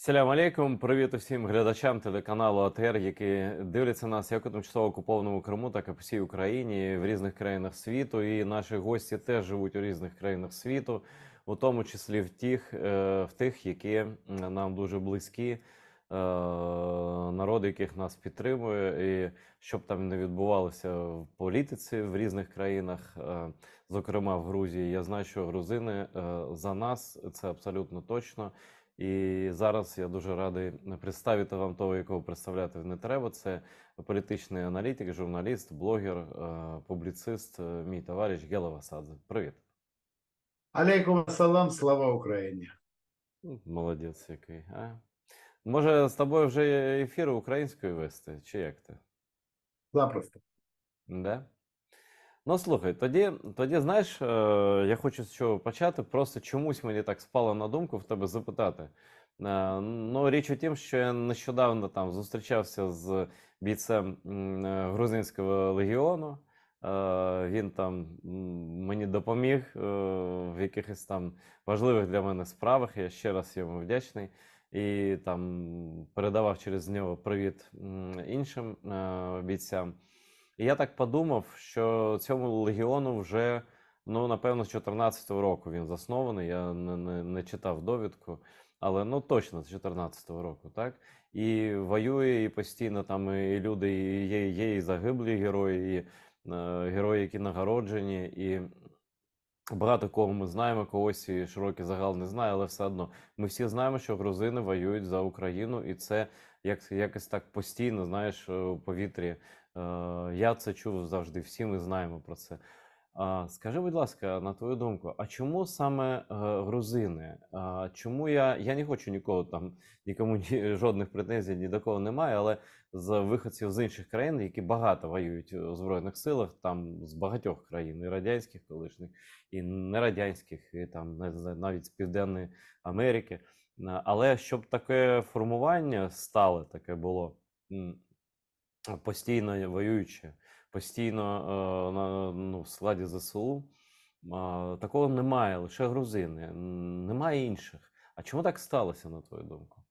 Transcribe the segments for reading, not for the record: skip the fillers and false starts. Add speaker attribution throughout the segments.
Speaker 1: Салям алейкум, привіт усім глядачам телеканалу АТР, які дивляться нас як у тимчасово окупованому Криму, так і по всій Україні, в різних країнах світу. І наші гості теж живуть у різних країнах світу, у тому числі в тих, які нам дуже близькі, народи, яких нас підтримує, і щоб там не відбувалося в політиці в різних країнах, зокрема в Грузії. Я знаю, що грузини за нас, це абсолютно точно. І зараз я дуже радий представити вам того, якого представляти не треба. Це політичний аналітик, журналіст, блогер, публіцист, мій товариш Гела Васадзе. Привіт.
Speaker 2: Алейкум ассалам, слава Україні.
Speaker 1: Молодець який. Може, з тобою вже ефір українською вести, чи як ти?
Speaker 2: Запросто.
Speaker 1: Да? Ну, слухай, тоді знаєш, я хочу з чого почати. Просто чомусь мені так спало на думку в тебе запитати. Ну, річ у тім, що я нещодавно там зустрічався з бійцем Грузинського легіону. Він там мені допоміг в якихось там важливих для мене справах. Я ще раз йому вдячний. І там передавав через нього привіт іншим бійцям. І я так подумав, що цьому легіону вже, ну, напевно, з 14-го року він заснований. Я не читав довідку, але ну точно з 14-го року, так? І воює, і постійно там і люди, і є і загиблі герої, і герої, які нагороджені, і багато кого ми знаємо, когось і широкий загал не знає, але все одно ми всі знаємо, що грузини воюють за Україну, і це якось так постійно, знаєш, у повітрі. Я це чув завжди, всі ми знаємо про це. Скажи, будь ласка, на твою думку, а чому саме грузини? Чому я не хочу нікого там, нікому жодних претензій ні до кого немає, але з виходців з інших країн, які багато воюють у Збройних силах, там з багатьох країн, і радянських колишніх, і нерадянських, і там навіть з Південної Америки. Але щоб таке формування стале, таке було постійно воююче, постійно ну, в складі ЗСУ, такого немає, лише грузини, немає інших. А чому так сталося, на твою думку?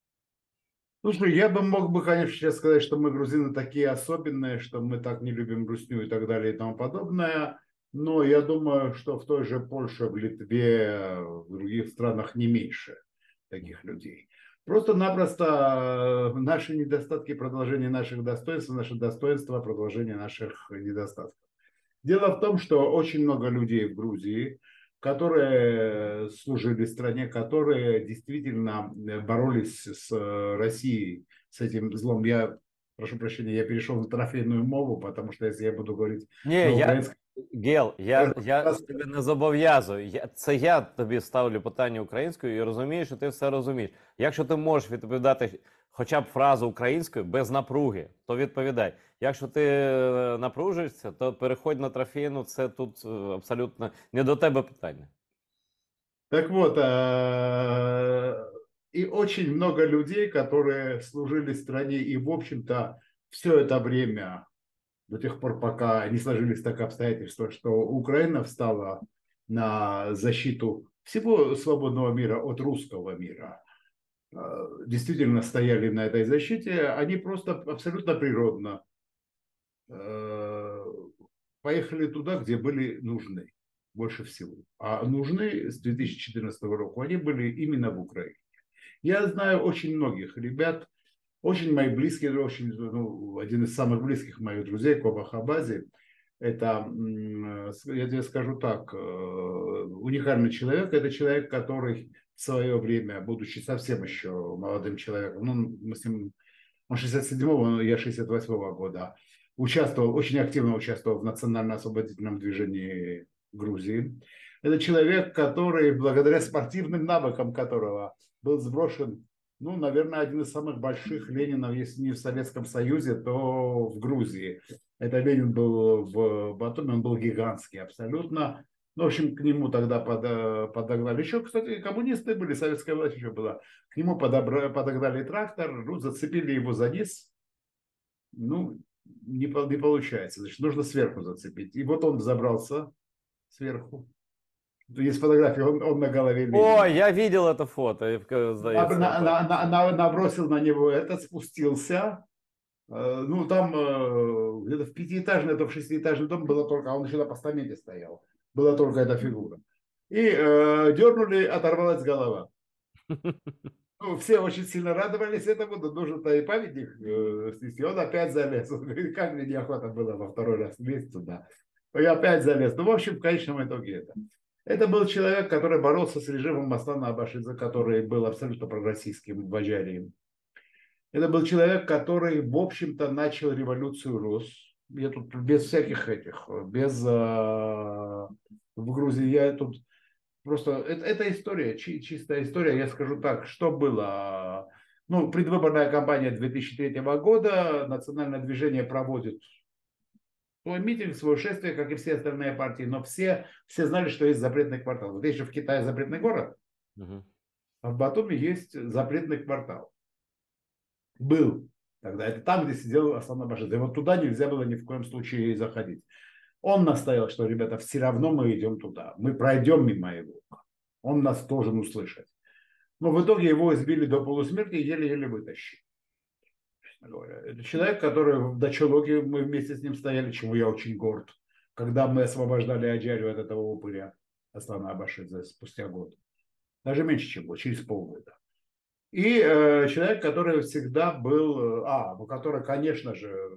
Speaker 2: Слушай, я бы мог бы, конечно, сейчас сказать, что мы грузины такие особенные, что мы так не любим русню и так далее и тому подобное. Но я думаю, что в той же Польше, в Литве, в других странах не меньше таких людей. Просто-напросто наши недостатки продолжение наших достоинств, наше достоинство продолжение наших недостатков. Дело в том, что очень много людей в Грузии, которые служили стране, которые действительно боролись с Россией, с этим злом. Я прошу прощения, я перешел на трофейную мову, потому что если я буду говорить
Speaker 1: Ні,
Speaker 2: на украинском...
Speaker 1: Гел, я тебе не зобов'язую. Це я тобі ставлю питання українською і розумію, що ти все розумієш. Якщо ти можеш відповідати хоча б фразу українською без напруги, то відповідай. Якщо ти напружишся, то переходь на трофейну, це тут абсолютно не до тебе питання.
Speaker 2: Так вот, и очень много людей, которые служили стране и, в общем-то, все это время до тех пор, пока не сложились так обстоятельства, что Украина встала на защиту всего свободного мира от русского мира, действительно стояли на этой защите, они просто абсолютно природно поехали туда, где были нужны больше всего. А нужны с 2014 года они были именно в Украине. Я знаю очень многих ребят, очень мои близкие, очень, ну, один из самых близких моих друзей, Коба Хабази, это, я тебе скажу так, уникальный человек. Это человек, который в свое время, будучи совсем еще молодым человеком, ну, мы с ним, он 67-го, я 68-го года, участвовал, очень активно участвовал в национально-освободительном движении Грузии. Это человек, который, благодаря спортивным навыкам которого был сброшен, ну, наверное, один из самых больших Ленинов, если не в Советском Союзе, то в Грузии. Это Ленин был в Батуми, он был гигантский абсолютно. Ну, в общем, к нему тогда подогнали. Еще, кстати, коммунисты были, советская власть еще была. К нему подогнали трактор, ну, зацепили его за низ. Ну, не получается. Значит, нужно сверху зацепить. И вот он забрался сверху. Есть фотография, он на голове
Speaker 1: О,
Speaker 2: Ленина.
Speaker 1: я видел это фото, сдается, так.
Speaker 2: Набросил на него этот, спустился. Ну, там где-то в пятиэтажный, это в шестиэтажный дом было только, а он еще на постаменте стоял. Была только эта фигура. И дернули, оторвалась голова. Ну, все очень сильно радовались этому, но нужно-то и памятник снести. Он опять залез. Он говорит, как мне неохота было во второй раз лезть туда. И опять залез. Ну, в общем, в конечном итоге это. Это был человек, который боролся с режимом Аслана Абашидзе, который был абсолютно пророссийским вождем. Это был человек, который, в общем-то, начал революцию РОС. Я тут без всяких этих, без в Грузии, я тут просто, это история, чистая история, я скажу так, что было. Ну, предвыборная кампания 2003 года, национальное движение проводит свой митинг, свое шествие, как и все остальные партии, но все знали, что есть запретный квартал. Вот есть же в Китае запретный город,
Speaker 1: Мгм.
Speaker 2: а в Батуми есть запретный квартал. Был тогда. Это там, где сидел Аслан Абашидзе. И вот туда нельзя было ни в коем случае заходить. Он настоял, что, ребята, все равно мы идем туда. Мы пройдем мимо его. Он нас должен услышать. Но в итоге его избили до полусмерти и еле-еле вытащили. Честно говоря. Это человек, который в Дачалоке, мы вместе с ним стояли, чему я очень горд. Когда мы освобождали Аджарию от этого упыря Аслана Абашидзе спустя год. Даже меньше, чем год, через полгода. И человек, который всегда был, ну, который, конечно же,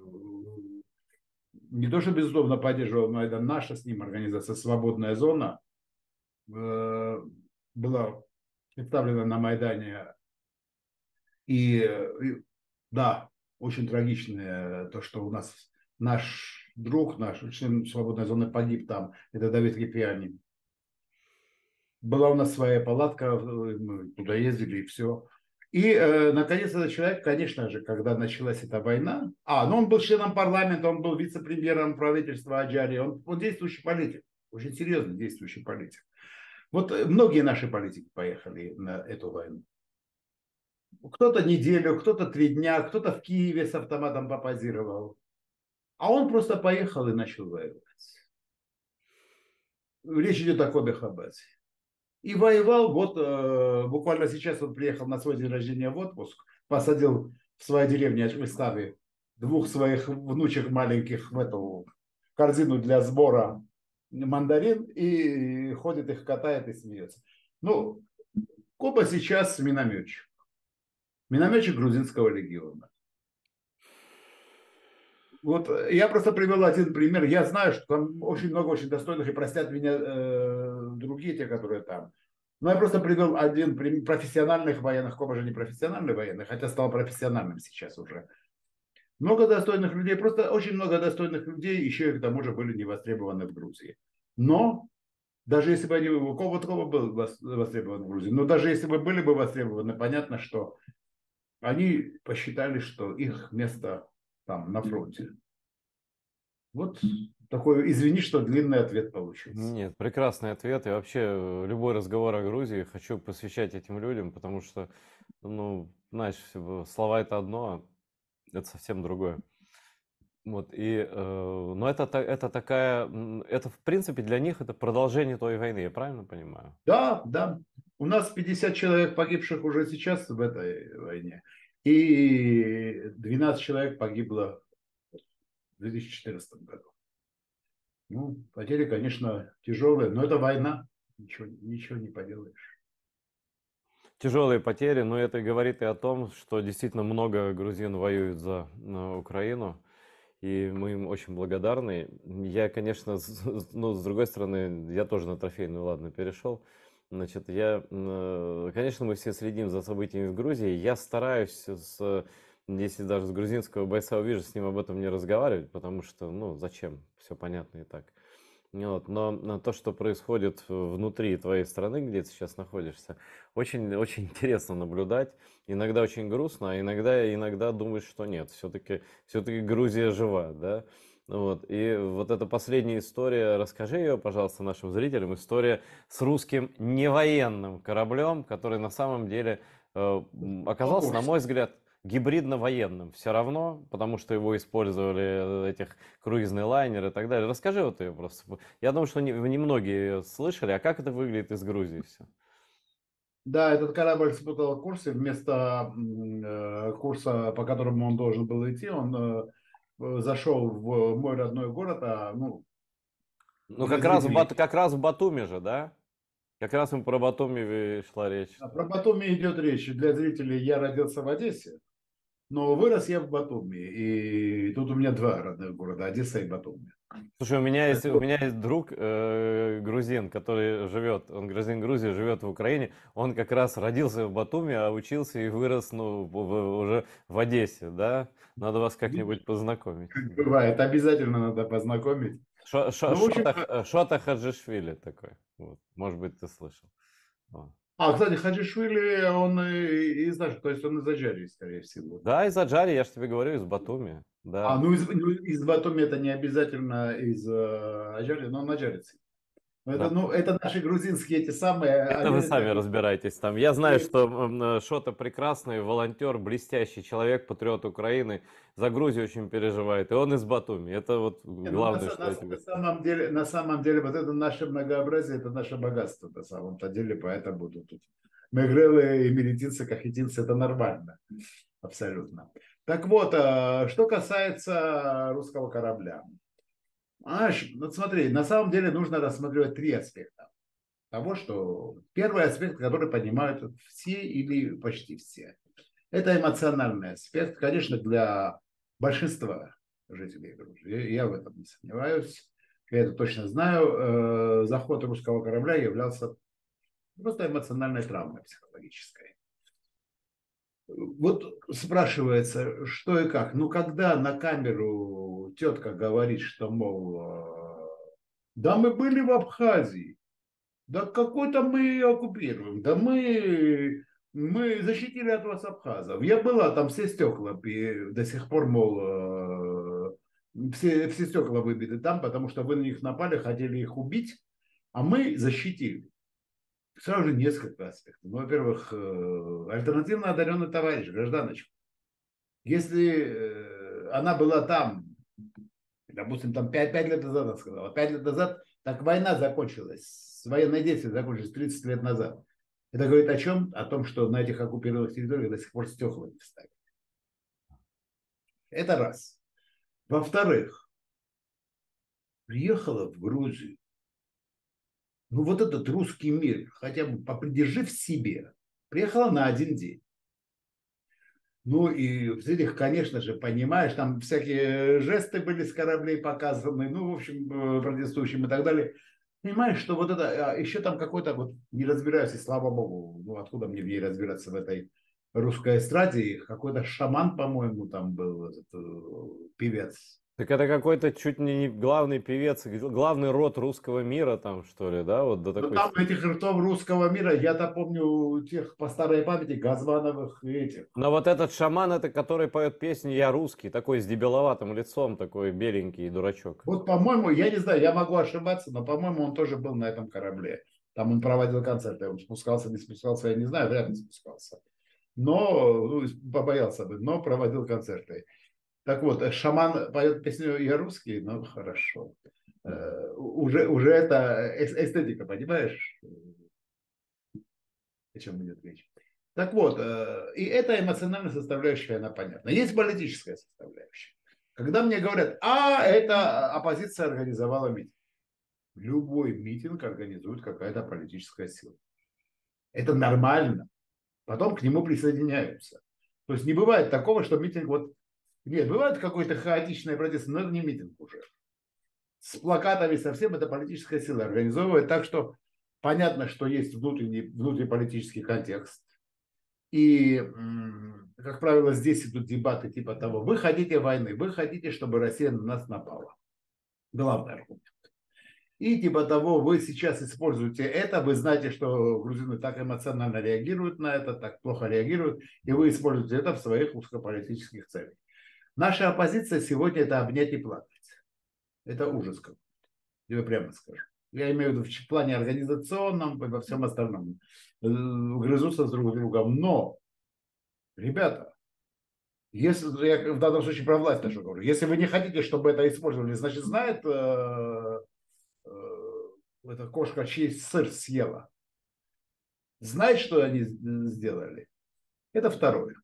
Speaker 2: не то, что безусловно поддерживал, но это наша с ним организация «Свободная зона», была представлена на Майдане. И да, очень трагичное то, что у нас наш друг, наш член «Свободной зоны» погиб там, это Давид Липьянин. Была у нас своя палатка, мы туда ездили и все. И, наконец, этот человек, конечно же, когда началась эта война, ну он был членом парламента, он был вице-премьером правительства Аджарии, он действующий политик, очень серьезный действующий политик. Вот многие наши политики поехали на эту войну. Кто-то неделю, кто-то 3 дня, кто-то в Киеве с автоматом попозировал. А он просто поехал и начал воевать. Речь идет о Кобе Хабасе. И воевал, вот буквально сейчас он приехал на свой день рождения в отпуск, посадил в своей деревне в Иставе 2 своих внучек маленьких в эту корзину для сбора мандарин и ходит их катает и смеется. Ну, Коба сейчас минометчик. Минометчик грузинского легиона. Вот я просто привел один пример. Я знаю, что там очень много очень достойных, и простят меня другие, те, которые там. Но я просто привел один пример профессиональных военных. Коба же не профессиональный военный, хотя стал профессиональным сейчас уже. Много достойных людей, просто очень много достойных людей, еще и к тому же были не востребованы в Грузии. Но даже если бы они, Коба был востребован в Грузии, но даже если бы были бы востребованы, понятно, что они посчитали, что их место там, на фронте. Вот такой, извини, что длинный ответ получился.
Speaker 1: Нет, прекрасный ответ. И вообще любой разговор о Грузии хочу посвящать этим людям, потому что, ну, знаешь, слова это одно, а это совсем другое. Вот, но это такая, это в принципе для них это продолжение той войны, я правильно понимаю?
Speaker 2: Да, да. У нас 50 человек погибших уже сейчас в этой войне. И 12 человек погибло в 2014 году. Ну, потери, конечно, тяжелые, но это война. Ничего не поделаешь.
Speaker 1: Тяжелые потери, но это говорит и о том, что действительно много грузин воюют за Украину, и мы им очень благодарны. Я, конечно, ну, с другой стороны, я тоже на трофейную, ладно, перешел. Значит, конечно, мы все следим за событиями в Грузии. Я стараюсь, если даже с грузинского бойца увижу, с ним об этом не разговаривать, потому что, ну, зачем? Все понятно и так. Вот. Но то, что происходит внутри твоей страны, где ты сейчас находишься, очень, очень интересно наблюдать. Иногда очень грустно, а иногда думаешь, что нет, все-таки Грузия жива, да. Вот. И вот эта последняя история, расскажи ее, пожалуйста, нашим зрителям. История с русским невоенным кораблем, который на самом деле оказался, на мой взгляд, гибридно-военным все равно, потому что его использовали этих круизные лайнеры и так далее. Расскажи вот ее просто. Я думаю, что немногие слышали, а как это выглядит из Грузии все?
Speaker 2: Да, этот корабль спутал курс, и вместо курса, по которому он должен был идти, он зашел в мой родной город, ну,
Speaker 1: Ну,
Speaker 2: для зрителей.
Speaker 1: Как раз в Батуми же, да? Как раз мы про Батуми шла речь.
Speaker 2: Про Батуми идет речь. Для зрителей я родился в Одессе, но вырос я в Батуми. И тут у меня два родных города, Одесса и Батуми.
Speaker 1: Слушай,
Speaker 2: Так
Speaker 1: у
Speaker 2: вот,
Speaker 1: меня есть друг грузин, который живет, он грузин Грузии, живет в Украине. Он как раз родился в Батуми, а учился и вырос, ну, уже в Одессе, да? Надо вас
Speaker 2: видишь,
Speaker 1: как-нибудь познакомить.
Speaker 2: как
Speaker 1: Да.
Speaker 2: бывает, обязательно надо познакомить. Ну, в общем,
Speaker 1: Шота Хаджишвили такой. Вот. Может быть, ты слышал. Вот.
Speaker 2: кстати, Хаджишвили, он из наших, то есть он из Аджарии, скорее всего.
Speaker 1: Да, из Аджари, я же тебе говорю, из Батуми. Да.
Speaker 2: Ну, из Батуми это не обязательно из Аджарии, но он аджарец.
Speaker 1: Да.
Speaker 2: Ну, это наши грузинские эти самые,
Speaker 1: Это
Speaker 2: они,
Speaker 1: вы сами разбирайтесь там. Я знаю, что Шота прекрасный волонтер, блестящий человек, патриот Украины, за Грузию очень переживает. И он из Батуми. Это вот
Speaker 2: не, ну,
Speaker 1: главное, что я тебе скажу.
Speaker 2: на самом деле, вот это наше многообразие, это наше богатство на самом-то деле, поэтому тут мегрелы, эмеретинцы, кахетинцы, это нормально, абсолютно. Так вот, что касается русского корабля. Вот смотри, на самом деле нужно рассматривать три аспекта того, что первый аспект, который понимают все или почти все, это эмоциональный аспект, конечно, для большинства жителей Грузии. Я в этом не сомневаюсь. Я это точно знаю. Заход русского корабля являлся просто эмоциональной травмой психологической. Вот спрашивается, что и как. Ну, когда на камеру тетка говорит, что, мол, да мы были в Абхазии, да какой-то мы ее оккупируем. Да мы защитили от вас абхазов. Я была, там все стекла до сих пор, мол, все стекла выбиты там, потому что вы на них напали, хотели их убить, а мы защитили. Сразу же несколько аспектов. Ну, во-первых, альтернативно одаренный товарищ, гражданочка. Если она была там, допустим, там 5 лет назад, она сказала, 5 лет назад, так война закончилась, военные действия закончились 30 лет назад. Это говорит о чем? О том, что на этих оккупированных территориях до сих пор стекла не вставили. Это раз. Во-вторых, приехала в Грузию. Ну вот этот русский мир, хотя бы попридержи в себе, приехала на один день. Ну и в этих, конечно же, понимаешь, там всякие жесты были с кораблей показаны, ну, в общем, протестующим и так далее. Понимаешь, что вот это, еще там какой-то, вот не разбираюсь, и слава богу, ну откуда мне в ней разбираться в этой русской эстраде, какой-то шаман, по-моему, там был, этот, певец.
Speaker 1: Так это какой-то чуть не главный певец, главный род русского мира там, что ли, да? Вот до
Speaker 2: Ну
Speaker 1: такой
Speaker 2: там
Speaker 1: степени.
Speaker 2: этих ртов русского мира, я-то помню тех по старой памяти Газмановых и этих.
Speaker 1: Но вот этот шаман, это который поет песню «Я русский», такой с дебиловатым лицом, такой беленький дурачок.
Speaker 2: Вот, по-моему, я не знаю, я могу ошибаться, но, по-моему, он тоже был на этом корабле. Там он проводил концерты. Он спускался, не спускался, я не знаю, вряд ли спускался. Но, ну, побоялся бы, но проводил концерты. Так вот, шаман поет песню «Я русский», ну, хорошо. Уже это эстетика, понимаешь, о чем идет речь. Так вот, и эта эмоциональная составляющая, она понятна. Есть политическая составляющая. Когда мне говорят, это оппозиция организовала митинг. Любой митинг организует какая-то политическая сила. Это нормально. Потом к нему присоединяются. То есть не бывает такого, что митинг вот... Нет, бывает какой-то хаотичный протест, но это не митинг уже. С плакатами совсем это политическая сила организовывает. Так что понятно, что есть внутриполитический контекст. И, как правило, здесь идут дебаты типа того, вы хотите войны, вы хотите, чтобы Россия на нас напала. Главный аргумент. И типа того, вы сейчас используете это, вы знаете, что грузины так эмоционально реагируют на это, так плохо реагируют, и вы используете это в своих узкополитических целях. Наша оппозиция сегодня это обнять и плакать. Это ужас какой-то, я прямо скажу. Я имею в виду в плане организационном и во всем остальном. Грызутся с друг с другом. Но, ребята, Если я в данном случае про власть даже говорю, если вы не хотите, чтобы это использовали, значит, знает э, эта кошка, чей сыр съела, знает, что они сделали. Это второе.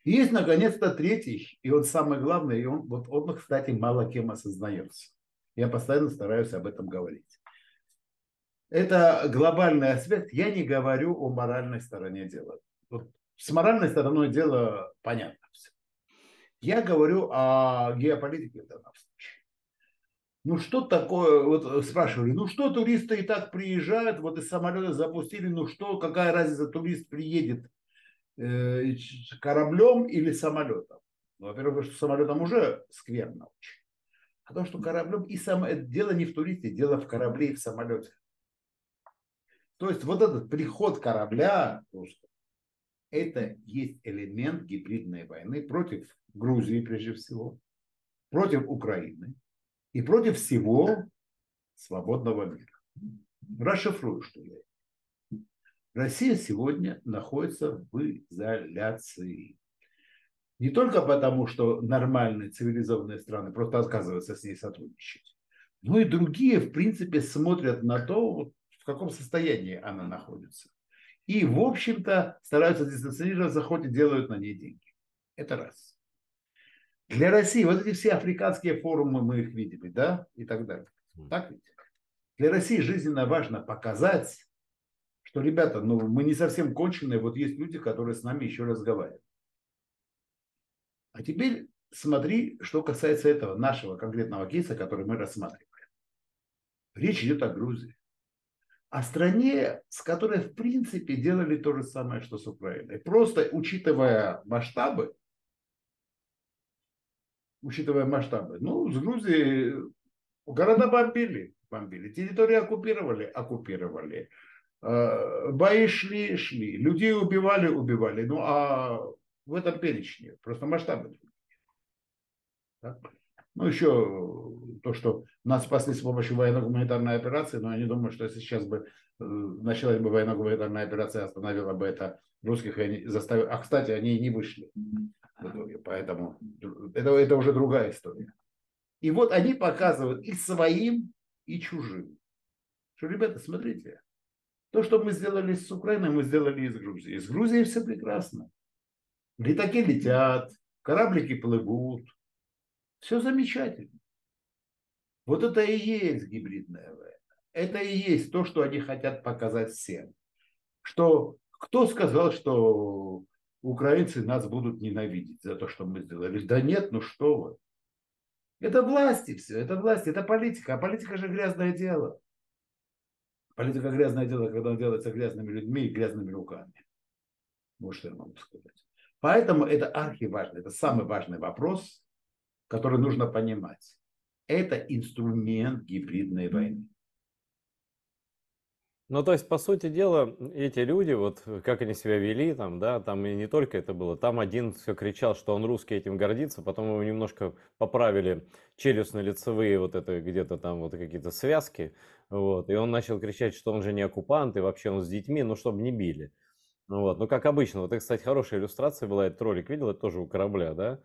Speaker 2: И есть, наконец-то, третий, и он самый главный, и он, кстати, мало кем осознается. Я постоянно стараюсь об этом говорить. Это глобальный аспект. Я не говорю о моральной стороне дела. Вот с моральной стороной дела понятно все. Я говорю о геополитике в данном случае. Ну что такое, вот спрашивали, ну что туристы и так приезжают, вот из самолета запустили, ну что, какая разница, турист приедет кораблем или самолетом? Ну, во-первых, потому что самолетом уже скверно очень. А то, что кораблем и дело не в туристе, дело в корабле и в самолете. То есть вот этот приход корабля русского, это есть элемент гибридной войны против Грузии прежде всего, против Украины и против всего свободного мира. Расшифрую, что я. Россия сегодня находится в изоляции. Не только потому, что нормальные цивилизованные страны просто отказываются с ней сотрудничать, но и другие, в принципе, смотрят на то, в каком состоянии она находится. И, в общем-то, стараются дистанционироваться, хоть и делают на ней деньги. Это раз. Для России, вот эти все африканские форумы, мы их видели, да, и так далее. Так ведь? Для России жизненно важно показать, что, ребята, ну, мы не совсем конченые, вот есть люди, которые с нами еще разговаривают. А теперь смотри, что касается этого нашего конкретного кейса, который мы рассматриваем. Речь идет о Грузии. О стране, с которой, в принципе, делали то же самое, что с Украиной. Просто учитывая масштабы, ну, с Грузией города бомбили, территории оккупировали, бои шли, людей убивали, ну, а в этом перечне просто масштабы. Да? Ну, еще то, что нас спасли с помощью военно-гуманитарной операции, но я не думаю, что если сейчас бы началась бы военно-гуманитарная операция, остановила бы это русских, и они заставили... А, кстати, они и не вышли в итоге, поэтому это уже другая история. И вот они показывают и своим, и чужим. Что, ребята, смотрите, то, что мы сделали с Украиной, мы сделали и с Грузией. С Грузией все прекрасно. Летаки летят, кораблики плывут, все замечательно. Вот это и есть гибридная война. Это и есть то, что они хотят показать всем. Что кто сказал, что украинцы нас будут ненавидеть за то, что мы сделали? Да нет, ну что вы. Это власти все, это власти, это политика. А политика же грязное дело. Политика грязное дело, когда он делается грязными людьми и грязными руками. Вот что я могу сказать. Поэтому это архиважно, это самый важный вопрос, который нужно понимать. Это инструмент гибридной войны.
Speaker 1: Ну, то есть, по сути дела, эти люди, вот как они себя вели, там, да, там и не только это было, там один все кричал, что он русский, этим гордится, потом его немножко поправили челюстно-лицевые вот это где-то там вот какие-то связки, вот, и он начал кричать, что он же не оккупант, и вообще он с детьми, ну, чтобы не били. Ну, вот, ну, как обычно, вот это, кстати, хорошая иллюстрация была, этот ролик видел, это тоже у корабля, да,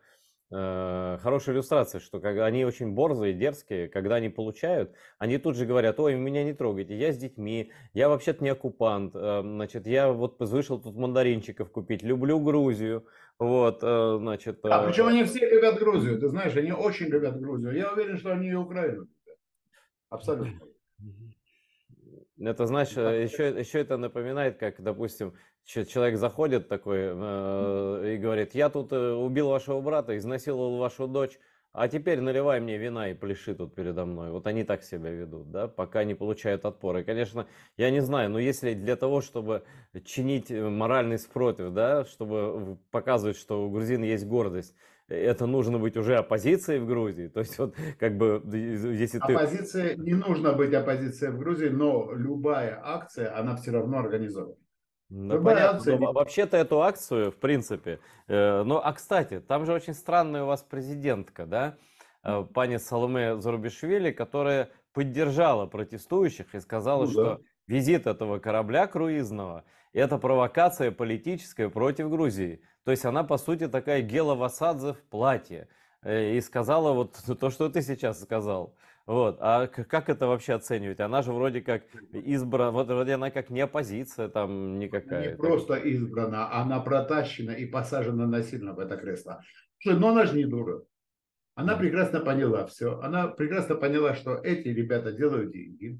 Speaker 1: хорошая иллюстрация, что когда они очень борзые, дерзкие, когда они получают, они тут же говорят: ой, меня не трогайте, я с детьми, я вообще-то не оккупант, значит, я вот вышел тут мандаринчиков купить, люблю Грузию, вот, значит.
Speaker 2: А причем они все любят Грузию, ты знаешь, они очень любят Грузию. Я уверен, что они и Украину любят. Абсолютно.
Speaker 1: Это, знаешь, еще это напоминает, как, допустим, человек заходит такой и говорит: я тут убил вашего брата, изнасиловал вашу дочь, а теперь наливай мне вина и пляши тут передо мной. Вот они так себя ведут, да, пока не получают отпора. И, конечно, я не знаю, но если для того, чтобы чинить моральный спротив, да, чтобы показывать, что у грузин есть гордость, это нужно быть уже оппозицией в Грузии. То есть вот как бы если ты...
Speaker 2: Оппозиции, не нужно быть оппозицией в Грузии, но любая акция, она все равно организована.
Speaker 1: Ну,
Speaker 2: Любая
Speaker 1: понятно.
Speaker 2: акция.
Speaker 1: Но вообще-то эту акцию, в принципе, ну, а кстати, там же очень странная у вас президентка, да, пани Саломе Зурбишвили, которая поддержала протестующих и сказала,
Speaker 2: Ну да.
Speaker 1: что визит этого корабля круизного — это провокация политическая против Грузии. То есть она, по сути, такая Гела Васадзе в платье. И сказала вот то, что ты сейчас сказал. Вот. А как это вообще оценивать? Она же вроде как избрана, вот вроде она как не оппозиция там
Speaker 2: Она не
Speaker 1: никакая. Так.
Speaker 2: просто избрана, она протащена и посажена насильно в это кресло. Слушай, но она же не дура. Она
Speaker 1: Мгм.
Speaker 2: прекрасно поняла все. Она прекрасно поняла, что эти ребята делают деньги.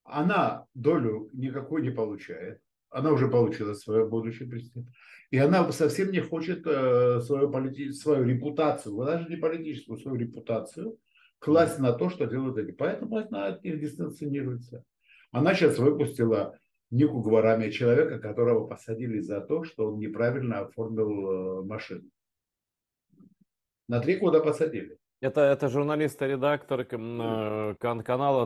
Speaker 2: Она долю никакой не получает. Она уже получила свое будущее президент. И она совсем не хочет свою репутацию, даже не политическую, свою репутацию
Speaker 1: Мгм.
Speaker 2: класть на то, что делают эти. Поэтому она от них дистанционируется. Она сейчас выпустила Нику Гварами, человека, которого посадили за то, что он неправильно оформил машину. На 3 года посадили.
Speaker 1: Это журналист и редактор канала,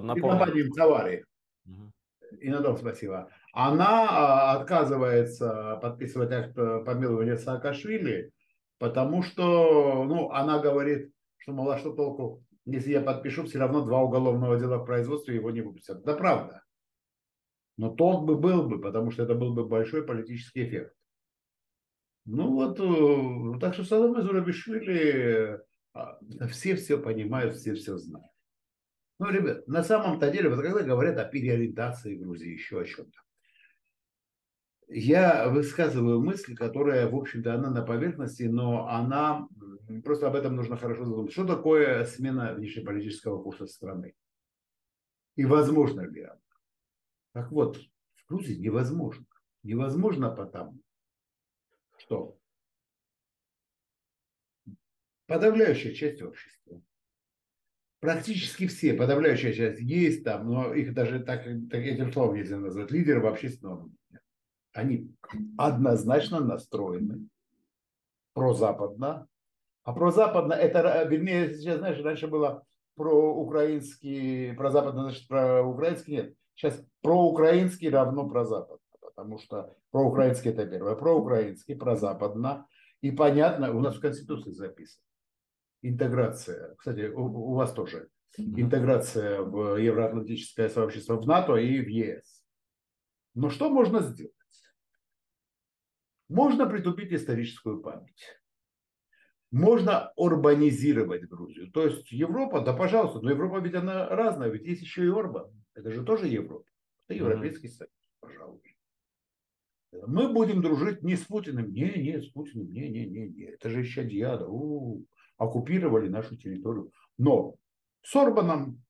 Speaker 2: И
Speaker 1: напомню.
Speaker 2: компания Товары.
Speaker 1: Мгм.
Speaker 2: И на том спасибо. Она отказывается подписывать акт помилования Саакашвили, потому что, ну, она говорит, что, мол, а что толку, если я подпишу, все равно 2 уголовного дела в производстве, его не выпустят. Да, правда. Но толк бы был бы, потому что это был бы большой политический эффект. Ну вот, так что Саломе Зурабишвили, все понимают, все знают. Ну, ребят, на самом-то деле, вот когда говорят о переориентации Грузии, еще о чем-то, я высказываю мысль, которая, в общем-то, она на поверхности, но она, просто об этом нужно хорошо задуматься. Что такое смена внешнеполитического курса страны? И возможно ли она? Так вот, в Грузии невозможно. Невозможно потому, что подавляющая часть общества, практически все, подавляющая часть есть там, но их даже так этим словом нельзя назвать, лидеры общественного мнения, они однозначно настроены прозападно. А прозападно, это, вернее, сейчас, знаешь, раньше было проукраинский, прозападно, значит, проукраинский, нет. Сейчас проукраинский равно прозападно, потому что проукраинский это первое, проукраинский, прозападно. И понятно, у нас в Конституции записано. Интеграция, кстати, у вас тоже,
Speaker 1: Мгм.
Speaker 2: интеграция в евроатлантическое сообщество, в НАТО и в ЕС. Но что можно сделать? Можно притупить историческую память. Можно урбанизировать Грузию. То есть Европа, да пожалуйста, но Европа ведь она разная, ведь есть еще и Орбан. Это же тоже Европа. Это
Speaker 1: Мгм.
Speaker 2: Европейский Союз, пожалуйста. Мы будем дружить не с Путиным, не, с Путиным, не. Это же еще Диада. Оккупировали нашу территорию. Но с Орбаном,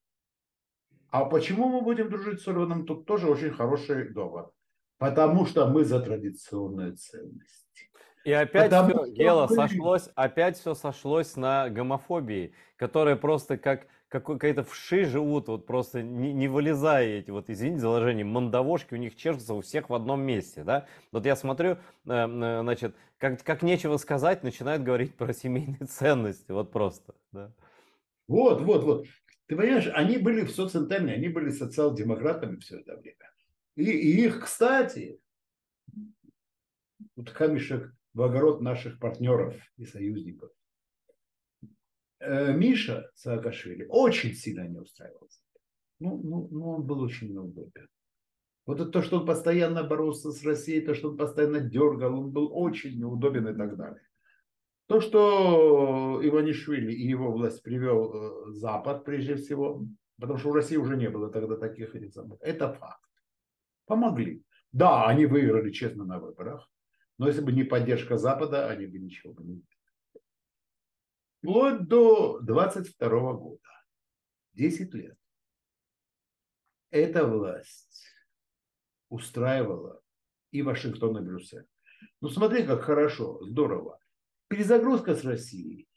Speaker 2: а почему мы будем дружить с Орбаном, тут тоже очень хороший довод. Потому что мы за традиционные ценности.
Speaker 1: И опять
Speaker 2: Потому
Speaker 1: все,
Speaker 2: что
Speaker 1: Гела,
Speaker 2: мы
Speaker 1: сошлось, опять все сошлось на гомофобии, которые просто как какая-то вши живут, вот просто не вылезая эти, вот извините за выражение, мандавошки у них чешутся у всех в одном месте, да. Вот я смотрю, значит, как нечего сказать, начинают говорить про семейные ценности, вот просто, да.
Speaker 2: вот. Ты понимаешь, они были в социнтерне, они были социал-демократами все это время. И их, кстати, вот камешек в огород наших партнеров и союзников. Миша Саакашвили очень сильно не устраивался. Ну, он был очень неудобен. Вот это то, что он постоянно боролся с Россией, то, что он постоянно дергал, он был очень неудобен и так далее. То, что Иванишвили и его власть привел Запад прежде всего, потому что у России уже не было тогда таких этих самых, это факт. Помогли. Да, они выиграли честно на выборах, но если бы не поддержка Запада, они бы ничего бы не сделали. Вплоть до 22 года, 10 лет, эта власть устраивала и Вашингтон, и Брюссель. Ну смотри, как хорошо, здорово. Перезагрузка с Россией.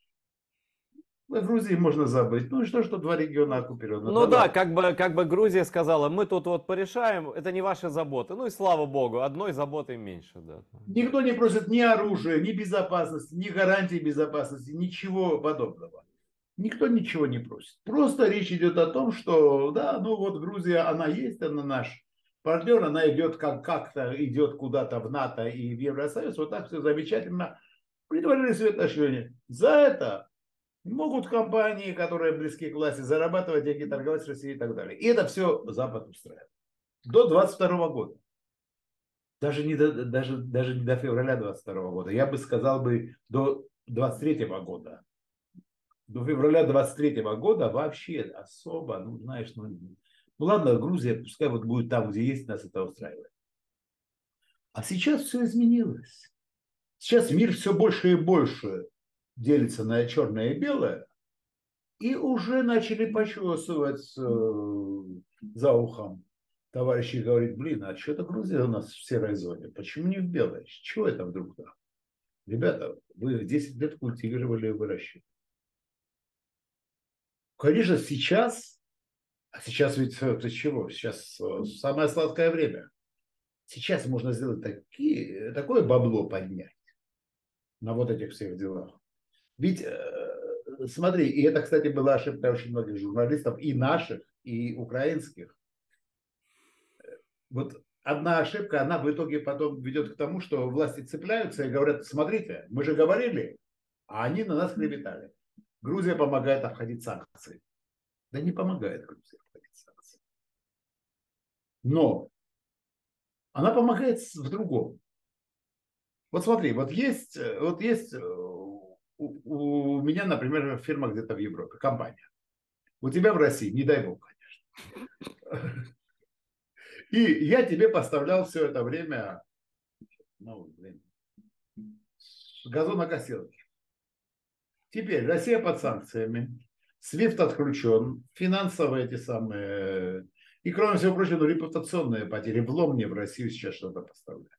Speaker 2: В Грузии можно забыть. Ну и что 2 региона оккупированы?
Speaker 1: Ну
Speaker 2: Да
Speaker 1: да,
Speaker 2: ладно.
Speaker 1: как бы Грузия сказала, мы тут вот порешаем, это не ваши заботы. Ну и слава богу, одной заботой меньше, да.
Speaker 2: Никто не просит ни оружия, ни безопасности, ни гарантий безопасности, ничего подобного. Никто ничего не просит. Просто речь идет о том, что, да, ну вот Грузия, она есть, она наш партнер, она идет как-то, идет куда-то в НАТО и в Евросоюз, вот так все замечательно. Предварили Саакашвили. За это могут компании, которые близки к власти, зарабатывать деньги, торговать с Россией и так далее. И это все Запад устраивает. До 22 года. даже не до февраля 22 года. Я бы сказал бы до 23 года. До февраля 23 года вообще особо, ну, знаешь, ну ладно, Грузия, пускай вот будет там, где есть, нас это устраивает. А сейчас все изменилось. Сейчас мир все больше и больше делится на черное и белое, и уже начали почесывать за ухом. Товарищи говорит, блин, а что это Грузия у нас в серой зоне? Почему не в белой? Чего это вдруг так? Ребята, вы 10 лет культивировали и выращивали. Конечно, сейчас, а сейчас ведь ты чего? Сейчас самое сладкое время. Сейчас можно сделать такое бабло поднять на вот этих всех делах. Ведь, смотри, и это, кстати, была ошибка очень многих журналистов, и наших, и украинских. Вот одна ошибка, она в итоге потом ведет к тому, что власти цепляются и говорят, смотрите, мы же говорили, а они на нас клеветали. Грузия помогает обходить санкции. Да не помогает Грузия обходить санкции. Но она помогает в другом. Вот смотри, вот есть у меня, например, фирма где-то в Европе, компания. У тебя в России, не дай бог, конечно. И я тебе поставлял все это время, ну, блин, газонокосилки. Теперь Россия под санкциями, SWIFT отключен, финансовые эти самые, и кроме всего прочего, ну, репутационные потери. Влом мне в Россию сейчас что-то поставлять.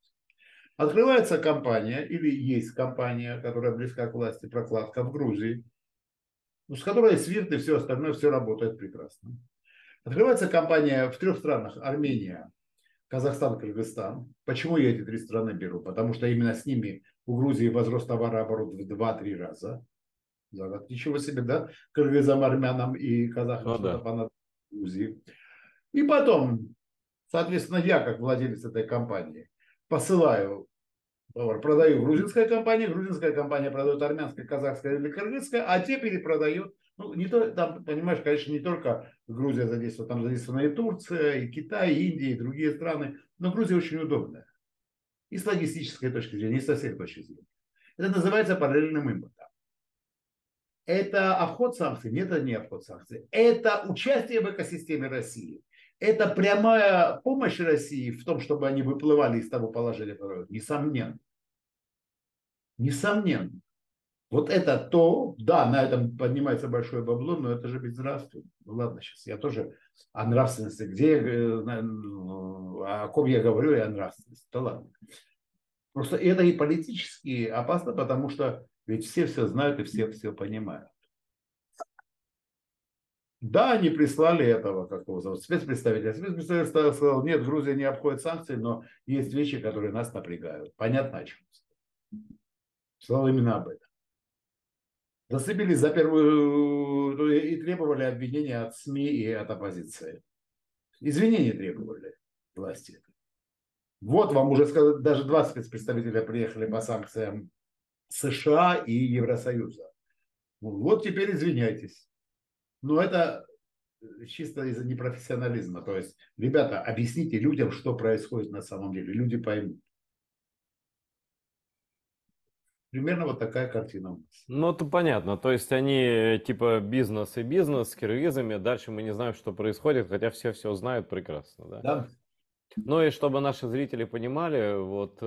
Speaker 2: Открывается компания, или есть компания, которая близка к власти, прокладка в Грузии, ну, с которой SWIFT и все остальное, все работает прекрасно. Открывается компания в 3 странах: Армения, Казахстан, Кыргызстан. Почему я эти 3 страны беру? Потому что именно с ними у Грузии возрос товарооборот в 2-3 раза за год. Ничего себе, да? Кыргызам, армянам и казахам
Speaker 1: Ну
Speaker 2: что-то
Speaker 1: да.
Speaker 2: понадобилось в Грузии. И потом, соответственно, я, как владелец этой компании, посылаю товар, продаю грузинская компания продает армянская, казахская или кыргызская, а те перепродают. Ну, не то, там, понимаешь, конечно, не только Грузия задействована, там задействована и Турция, и Китай, и Индия, и другие страны. Но Грузия очень удобная. И с логистической точки зрения, и со всех точек зрения. Это называется параллельным импортом. Это обход санкций? Нет, это не обход санкций. Это участие в экосистеме России. Это прямая помощь России в том, чтобы они выплывали из того положения, которое, несомненно. Несомненно. Вот это то, да, на этом поднимается большое бабло, но это же безнравственно. Ну ладно, сейчас я тоже о нравственности. О ком я говорю и о нравственности. Да ладно. Просто это и политически опасно, потому что ведь все знают и все понимают. Да, они прислали этого, как его зовут, спецпредставителя. Спецпредставитель сказал, нет, Грузия не обходит санкции, но есть вещи, которые нас напрягают. Понятно о чем. Сказал именно об этом. Засыпались за первую и требовали обвинения от СМИ и от оппозиции. Извинения требовали власти. Вот вам уже сказали, даже 2 спецпредставителя приехали по санкциям США и Евросоюза. Вот теперь извиняйтесь. Но это чисто из-за непрофессионализма. То есть, ребята, объясните людям, что происходит на самом деле. Люди поймут. Примерно вот такая картина у нас.
Speaker 1: Ну, это понятно. То есть они типа бизнес и бизнес с киргизами. Дальше мы не знаем, что происходит, хотя все знают прекрасно, да.
Speaker 2: Да?
Speaker 1: Ну и чтобы наши зрители понимали, вот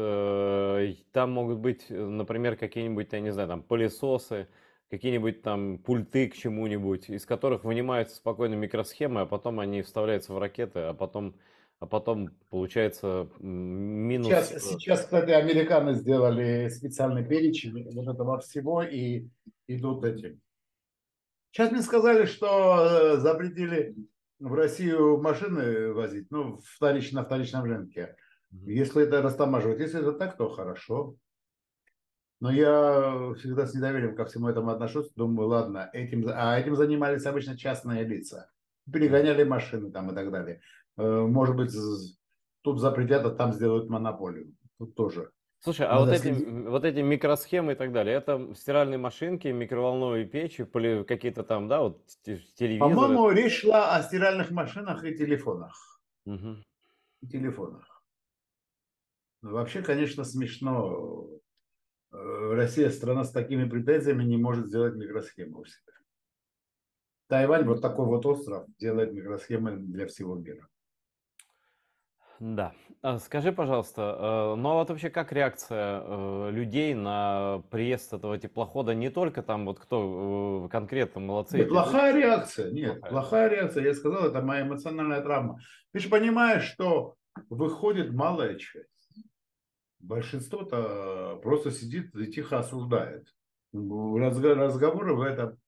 Speaker 1: там могут быть, например, какие-нибудь, я не знаю, там пылесосы, какие-нибудь там пульты к чему-нибудь, из которых вынимаются спокойно микросхемы, а потом они вставляются в ракеты, а потом получается
Speaker 2: Сейчас,
Speaker 1: минус.
Speaker 2: сейчас, кстати, американцы сделали специальный перечень вот этого всего и идут этим. Сейчас мне сказали, что запретили в Россию машины возить, ну, на вторичном рынке.
Speaker 1: Мгм.
Speaker 2: Если это растамаживать, если это так, то хорошо. Но я всегда с недоверием ко всему этому отношусь. Думаю, ладно, этим занимались обычно частные лица.
Speaker 1: Мгм.
Speaker 2: Перегоняли машины там и так далее. Может быть, тут запретят, а там сделают монополию. Тут тоже
Speaker 1: Слушай, а вот
Speaker 2: надо
Speaker 1: эти,
Speaker 2: следить.
Speaker 1: вот эти микросхемы и так далее, это стиральные машинки, микроволновые печи, какие-то там, да, вот телевизоры.
Speaker 2: По-моему, речь шла о стиральных машинах и телефонах.
Speaker 1: Мгм.
Speaker 2: И телефонах. Ну, вообще, конечно, смешно. Россия, страна с такими претензиями, не может сделать микросхему у себя. Тайвань, вот такой вот остров, делает микросхемы для всего мира.
Speaker 1: Да. Скажи, пожалуйста, ну а вот вообще как реакция людей на приезд этого теплохода? Не только там вот кто конкретно, молодцы
Speaker 2: Нет,
Speaker 1: эти люди.
Speaker 2: плохая реакция. Нет,
Speaker 1: Плохая, да.
Speaker 2: плохая реакция. Я сказал, это моя эмоциональная травма. Ты же понимаешь, что выходит малая часть. Большинство-то просто сидит и тихо осуждает. Разговоры в этом.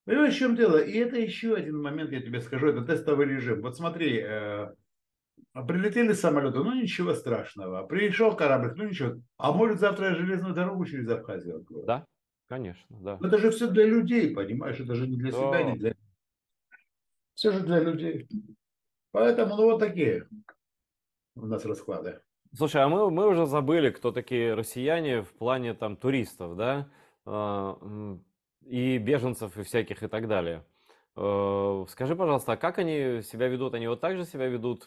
Speaker 2: Понимаешь, в чем дело? И это еще один момент, я тебе скажу, это тестовый режим. Вот смотри, прилетели самолеты, ну ничего страшного. Пришел корабль, ну ничего. А может завтра железную дорогу через Абхазию откроют.
Speaker 1: Да, конечно, да.
Speaker 2: Но это же все для людей, понимаешь? Это же не для себя,
Speaker 1: Да.
Speaker 2: не для... Все же для людей. Поэтому, ну вот такие у нас расклады.
Speaker 1: Слушай, а мы уже забыли, кто такие россияне в плане там туристов, да, и беженцев и всяких и так далее. Скажи, пожалуйста, а как они себя ведут? Они вот так же себя ведут,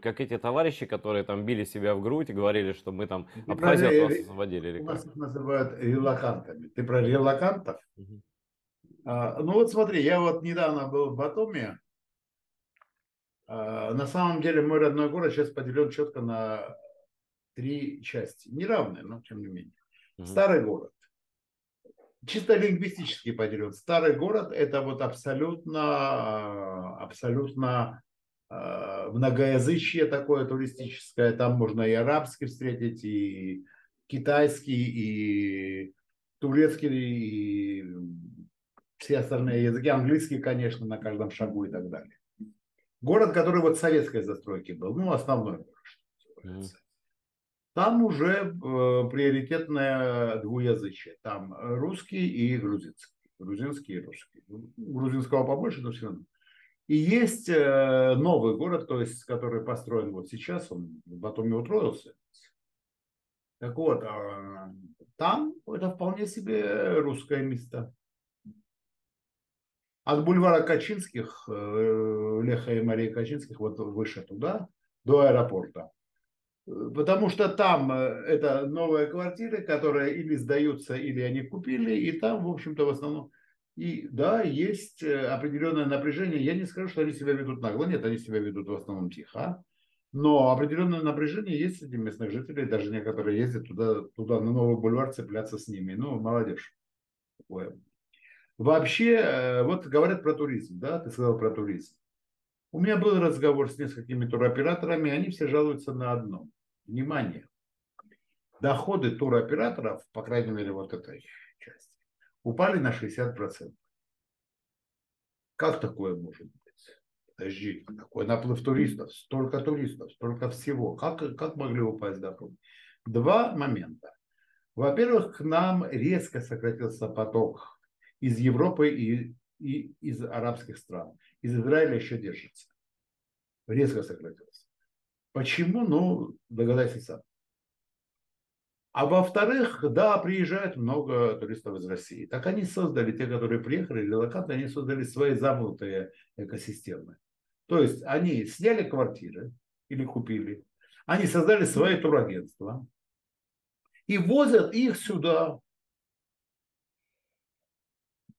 Speaker 1: как эти товарищи, которые там били себя в грудь и говорили, что мы там
Speaker 2: Ты про
Speaker 1: Абхазию от вас освободили, или
Speaker 2: у
Speaker 1: как?
Speaker 2: нас их называют релакантами. Ты про релакантов?
Speaker 1: Мгм.
Speaker 2: Ну вот смотри, я вот недавно был в Батуми. На самом деле мой родной город сейчас поделен четко на три части. Неравные, но тем не менее.
Speaker 1: Мгм.
Speaker 2: Старый город. Чисто лингвистически поделен. Старый город это вот абсолютно многоязычие такое туристическое. Там можно и арабский встретить, и китайский, и турецкий, и все остальные языки. Английский, конечно, на каждом шагу и так далее. Город, который вот советской застройки был, ну, основной город, что
Speaker 1: Мгм.
Speaker 2: называется. Там уже приоритетное двуязычие. Там русский и грузинский. Грузинский и русский. Грузинского побольше, но все равно. И есть новый город, то есть, который построен вот сейчас, он в Батуми утроился. Так вот, там это вполне себе русское место. От бульвара Качинских, Леха и Марии Качинских, вот выше туда, до аэропорта. Потому что там это новые квартиры, которые или сдаются, или они купили, и там, в общем-то, в основном, и да, есть определенное напряжение. Я не скажу, что они себя ведут нагло, нет, они себя ведут в основном тихо, но определенное напряжение есть среди местных жителей, даже некоторые ездят туда на Новый бульвар цепляться с ними. Ну, молодежь. Такое. Вообще, вот говорят про туризм, да, ты сказал про туризм. У меня был разговор с несколькими туроператорами, они все жалуются на одно. Внимание, доходы туроператоров, по крайней мере, вот этой части, упали на 60%. Как такое может быть? Подожди, такой наплыв туристов, столько всего. Как могли упасть доходы? Два момента. Во-первых, к нам резко сократился поток из Европы и из арабских стран. Из Израиля еще держится. Резко сократился. Почему? Ну, догадайся сам. А во-вторых, да, приезжает много туристов из России. Так они создали, те, которые приехали, релоканты, они создали свои замкнутые экосистемы. То есть они сняли квартиры или купили, они создали свои турагентства и возят их сюда.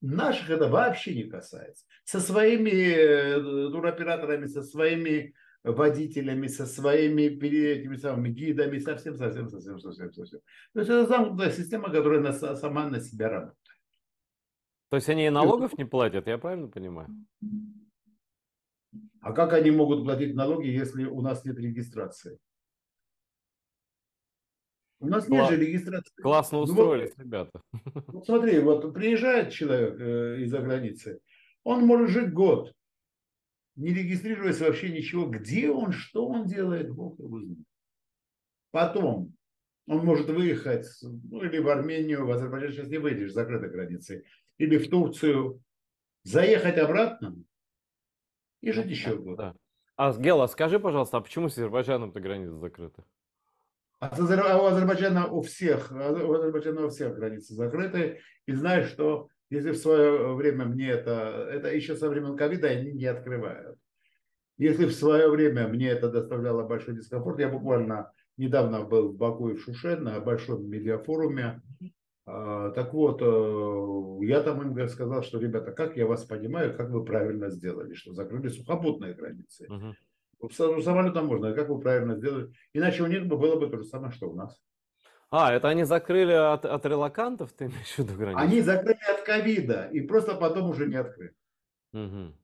Speaker 2: Наших это вообще не касается. Со своими туроператорами, со своими водителями, со своими этими самыми гидами, совсем. То есть это замкнутая система, которая сама на себя работает.
Speaker 1: То есть они и налогов не платят, я правильно понимаю?
Speaker 2: А как они могут платить налоги, если у нас нет регистрации? У нас нет же
Speaker 1: Кла-
Speaker 2: регистрации.
Speaker 1: Классно
Speaker 2: Ну вот,
Speaker 1: устроились ребята.
Speaker 2: вот смотри, вот приезжает человек из-за границы, он может жить год, не регистрируясь вообще ничего, где он, что он делает, Бог его знает. Потом он может выехать, ну, или в Армению, в Азербайджан, сейчас не выйдешь, закрыты границы, или в Турцию, заехать обратно и
Speaker 1: Ну,
Speaker 2: жить еще
Speaker 1: понятно,
Speaker 2: год.
Speaker 1: да. Гела, скажи, пожалуйста, а почему с Азербайджаном-то границы закрыты?
Speaker 2: А у Азербайджана у всех границы закрыты. И знаешь, что если в свое время мне это еще со времен ковида они не открывают. Если в свое время мне это доставляло большой дискомфорт, я буквально недавно был в Баку и в Шуше на большом медиафоруме. Так вот, я там им сказал, что, ребята, как я вас понимаю, как вы правильно сделали, что закрыли сухопутные границы.
Speaker 1: Мгм.
Speaker 2: Самолетом можно, как вы правильно сделали. Иначе у них бы было бы то же самое, что у нас.
Speaker 1: Это они закрыли от релокантов, ты имеешь в виду границу?
Speaker 2: Они закрыли от ковида и просто потом уже не открыли.
Speaker 1: Мгм.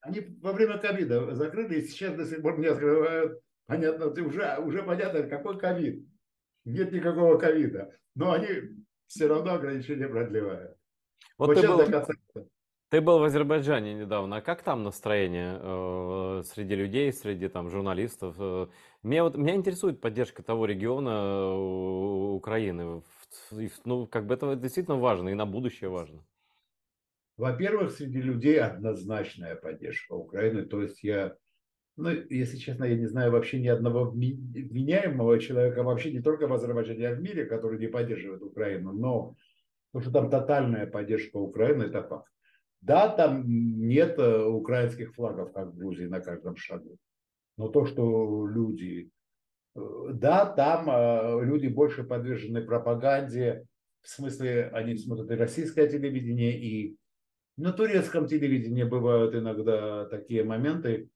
Speaker 2: Они во время ковида закрыли и сейчас до сих пор не открывают. Понятно, уже понятно, какой ковид. Нет никакого ковида. Но они все равно ограничения продлевают.
Speaker 1: Вот
Speaker 2: Вот
Speaker 1: ты
Speaker 2: сейчас до
Speaker 1: был,
Speaker 2: конца.
Speaker 1: ты был в Азербайджане недавно. А как там настроение среди людей, среди там журналистов? Меня интересует поддержка того региона Украины. Ну, как бы это действительно важно и на будущее важно.
Speaker 2: Во-первых, среди людей однозначная поддержка Украины. То есть я, ну, если честно, я не знаю вообще ни одного вменяемого человека, вообще не только в Азербайджане, а в мире, который не поддерживает Украину. Но то, что там тотальная поддержка Украины, это факт. Да, там нет украинских флагов, как в Грузии, на каждом шагу. Но то, что люди... Да, там люди больше подвержены пропаганде. В смысле, они смотрят и российское телевидение, и на турецком телевидении бывают иногда такие моменты.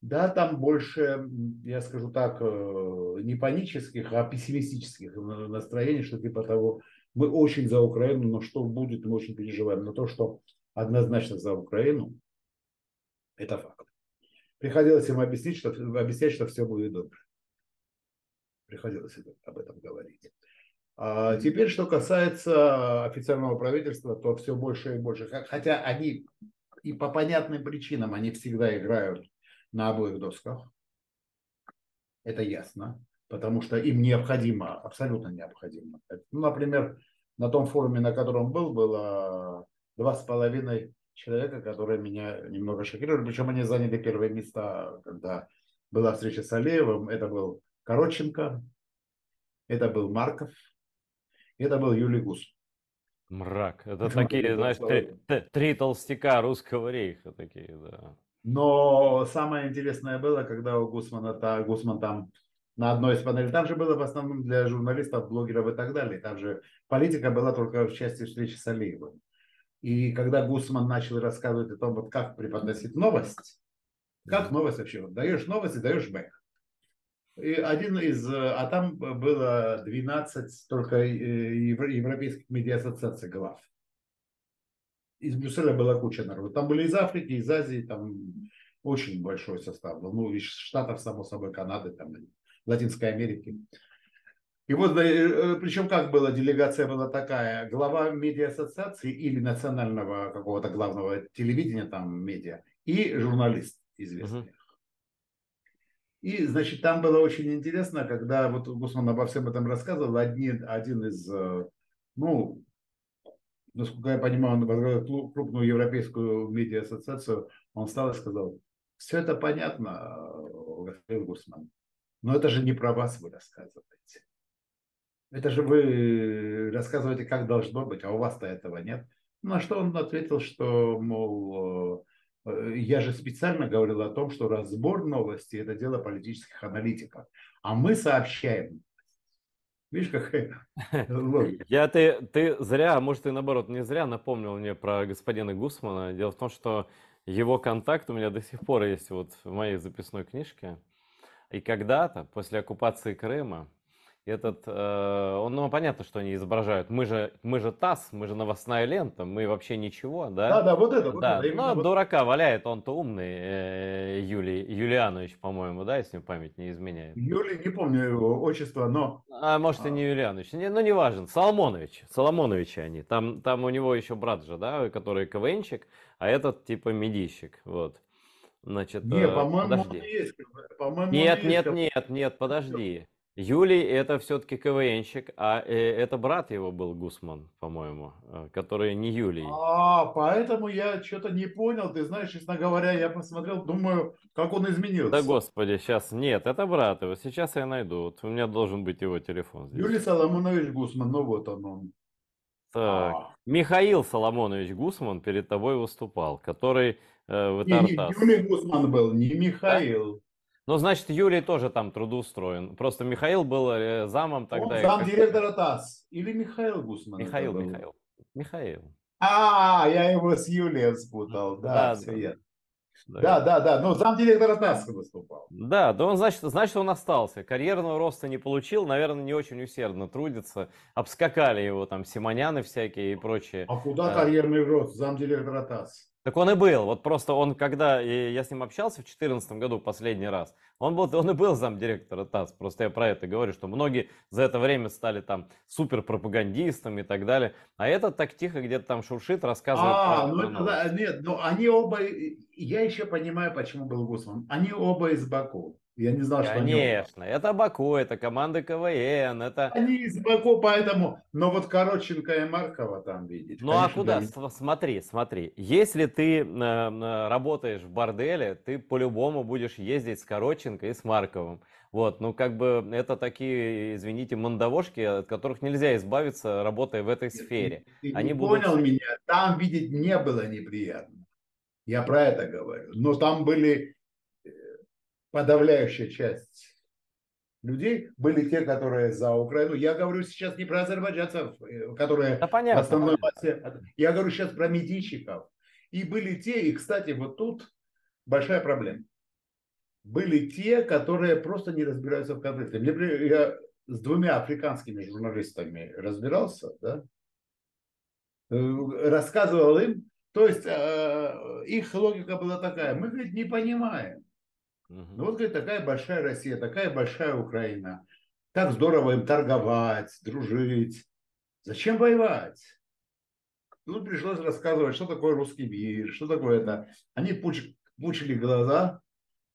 Speaker 2: Да, там больше, я скажу так, не панических, а пессимистических настроений, что типа того, мы очень за Украину, но что будет, мы очень переживаем. Но то, что однозначно за Украину, это факт. Приходилось им объяснять, что все будет добре. Приходилось об этом говорить. А теперь, что касается официального правительства, то все больше и больше. Хотя они и по понятным причинам, они всегда играют на обоих досках. Это ясно. Потому что им необходимо, абсолютно необходимо. Ну, например, на том форуме, на котором был, было 2,5 человека, которые меня немного шокировали. Причем они заняли первые места, когда была встреча с Алиевым. Это был Коротченко, это был Марков, это был Юлий Гус.
Speaker 1: Мрак. Это
Speaker 2: Это мои
Speaker 1: такие,
Speaker 2: два
Speaker 1: знаешь,
Speaker 2: слова.
Speaker 1: три толстяка русского рейха такие, да.
Speaker 2: Но самое интересное было, когда у Гусмана, Гусман там на одной из панелей, там же было в основном для журналистов, блогеров и так далее, там же политика была только в части встречи с Алиевым. И когда Гусман начал рассказывать о том, вот как преподносить новость, как
Speaker 1: Мгм.
Speaker 2: новость вообще, вот даешь новость и даешь бэк. И один из, а там было 12 только европейских медиа-ассоциаций глав. Из Брюсселя была куча народу. Там были из Африки, из Азии, там очень большой состав был. Ну, из Штатов, само собой, Канады, там, Латинской Америки. И вот, причем как было, делегация была такая, глава медиа-ассоциации или национального какого-то главного телевидения, там, медиа, и журналист
Speaker 1: Мгм.
Speaker 2: известный. И, значит, там было очень интересно, когда вот Гусман обо всем этом рассказывал, один из, ну, насколько я понимаю, он возглавил крупную европейскую медиа-ассоциацию, он встал и сказал, все это понятно, господин Гусман, но это же не про вас вы рассказываете. Это же вы рассказываете, как должно быть, а у вас-то этого нет. На что он ответил, что, мол, я же специально говорил о том, что разбор новости – это дело политических аналитиков, а мы сообщаем. Видишь, какая логика.
Speaker 1: Ты зря, а может и наоборот, не зря напомнил мне про господина Гусмана. Дело в том, что его контакт у меня до сих пор есть вот в моей записной книжке. И когда-то, после оккупации Крыма, он, ну, понятно, что они изображают. Мы же ТАСС, мы же новостная лента, мы вообще ничего,
Speaker 2: Да,
Speaker 1: да?
Speaker 2: да, вот
Speaker 1: Да,
Speaker 2: это, именно
Speaker 1: но
Speaker 2: вот.
Speaker 1: дурака валяет, он-то умный, Юлий Юлианович, по-моему, да, если память не изменяет.
Speaker 2: Юлий, не помню его отчество, но
Speaker 1: А может и не Юлианович, ну не важен, Соломоновичи они. Там у него еще брат же, да, который КВНщик, а этот типа медийщик, вот. Значит,
Speaker 2: не, по-моему, он и
Speaker 1: подожди.
Speaker 2: есть, по-моему, он и
Speaker 1: Нет,
Speaker 2: есть.
Speaker 1: нет, нет, нет, подожди. Юлий это все-таки КВНщик, а это брат его был Гусман, по-моему, который не Юлий.
Speaker 2: Поэтому я что-то не понял. Ты знаешь, честно говоря, я посмотрел, думаю, как он
Speaker 1: Да
Speaker 2: изменился.
Speaker 1: господи, сейчас нет, это брат его. Сейчас я найду. Вот у меня должен быть его телефон здесь.
Speaker 2: Юлий Соломонович Гусман, ну вот он.
Speaker 1: Так,
Speaker 2: А,
Speaker 1: Михаил Соломонович Гусман перед тобой выступал, который в
Speaker 2: не,
Speaker 1: Тартас.
Speaker 2: Юлий Гусман был, не
Speaker 1: Да?
Speaker 2: Михаил.
Speaker 1: Ну, значит, Юрий тоже там трудоустроен. Просто Михаил был замом
Speaker 2: Он
Speaker 1: тогда, и как-то...
Speaker 2: замдиректора ТАСС. Или Михаил Гусман это
Speaker 1: Михаил,
Speaker 2: был?
Speaker 1: Михаил. Михаил.
Speaker 2: Я его с Юлием спутал. Да,
Speaker 1: Да,
Speaker 2: все
Speaker 1: да,
Speaker 2: ясно.
Speaker 1: да.
Speaker 2: Да, да, да. Ну, замдиректора ТАСС выступал.
Speaker 1: Да, да он, значит, он остался. Карьерного роста не получил, наверное, не очень усердно трудится. Обскакали его там Симоняны всякие и прочие.
Speaker 2: А куда
Speaker 1: Э,
Speaker 2: карьерный рост? Замдиректора ТАСС.
Speaker 1: Так он и был. Вот просто он, когда я с ним общался в 2014 году последний раз, он и был замдиректора ТАСС. Просто я про это говорю, что многие за это время стали там супер пропагандистами и так далее. А этот так тихо где-то там шуршит, рассказывает
Speaker 2: Ну
Speaker 1: про
Speaker 2: это да,
Speaker 1: новости.
Speaker 2: нет, но они оба, я еще понимаю, почему был Гусман. Они оба из Баку. Я не знал, что они оба.
Speaker 1: Конечно, это Баку, это команда КВН, это...
Speaker 2: Они из Баку, поэтому, но вот Коротченко и Маркова там видеть,
Speaker 1: Ну а
Speaker 2: конечно, для
Speaker 1: куда?
Speaker 2: меня.
Speaker 1: Смотри, смотри. Если ты работаешь в борделе, ты по-любому будешь ездить с Коротченко и с Марковым. Вот, ну как бы это такие, извините, мандавошки, от которых нельзя избавиться, работая в этой
Speaker 2: Нет, Ты,
Speaker 1: сфере.
Speaker 2: ты не
Speaker 1: Они будут...
Speaker 2: понял меня, там видеть не было неприятно. Я про это говорю. Но там были подавляющая часть людей были те, которые за Украину. Я говорю сейчас не про азербайджанцев,
Speaker 1: Да
Speaker 2: которые в
Speaker 1: понятно,
Speaker 2: основной
Speaker 1: понятно.
Speaker 2: массе. Я говорю сейчас про медийщиков. И были те, и, кстати, вот тут большая проблема. Были те, которые просто не разбираются в конфликте. Я с двумя африканскими журналистами разбирался, да, рассказывал им, то есть их логика была такая, мы, говорит, не понимаем. Ну
Speaker 1: Мгм.
Speaker 2: вот, говорит, такая большая Россия, такая большая Украина. Так здорово им торговать, дружить. Зачем воевать? Тут пришлось рассказывать, что такое русский мир, что такое это. Они пучили глаза,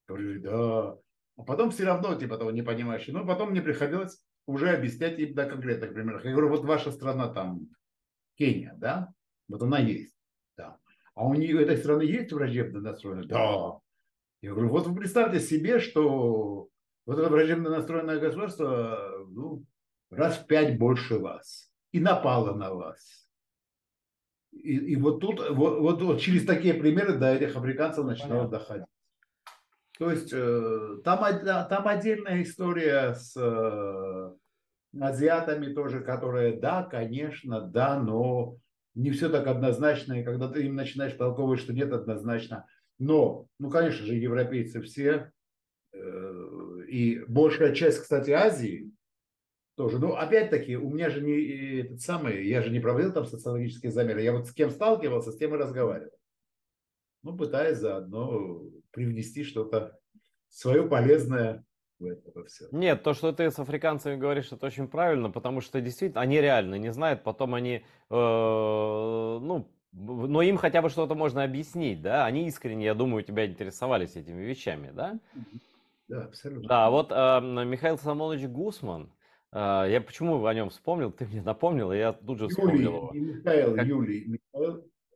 Speaker 2: говорили, да. А потом все равно, типа того, не понимаешь. Но потом мне приходилось уже объяснять им на конкретных примерах. Я говорю, вот ваша страна там, Кения, да? Вот она есть. Да. А у нее этой страны есть враждебно настроенная? Да. Я говорю, вот вы представьте себе, что вот это враждебно настроенное государство ну, раз в 5 больше вас и напало на вас. И вот тут, вот через такие примеры до этих африканцев начинало
Speaker 1: Понятно.
Speaker 2: доходить. То есть там отдельная история с азиатами тоже, которые, да, конечно, да, но не все так однозначно, и когда ты им начинаешь толковать, что нет однозначно. Но, ну, конечно же, европейцы все, и большая часть, кстати, Азии тоже. Ну, опять-таки, у меня же не этот самый, я же не проводил там социологические замеры. Я вот с кем сталкивался, с тем и разговаривал. Ну, пытаясь заодно привнести что-то свое полезное в это все.
Speaker 1: Нет, то, что ты с африканцами говоришь, это очень правильно, потому что действительно они реально не знают, потом они, ну, но им хотя бы что-то можно объяснить, да, они искренне, я думаю, тебя интересовались этими вещами, да.
Speaker 2: Да, абсолютно.
Speaker 1: Да, вот Михаил Соломонович Гусман, я почему о нем вспомнил, ты мне напомнил, и я тут же вспомнил
Speaker 2: Юлий,
Speaker 1: его.
Speaker 2: не Михаил,
Speaker 1: Как
Speaker 2: Юлий.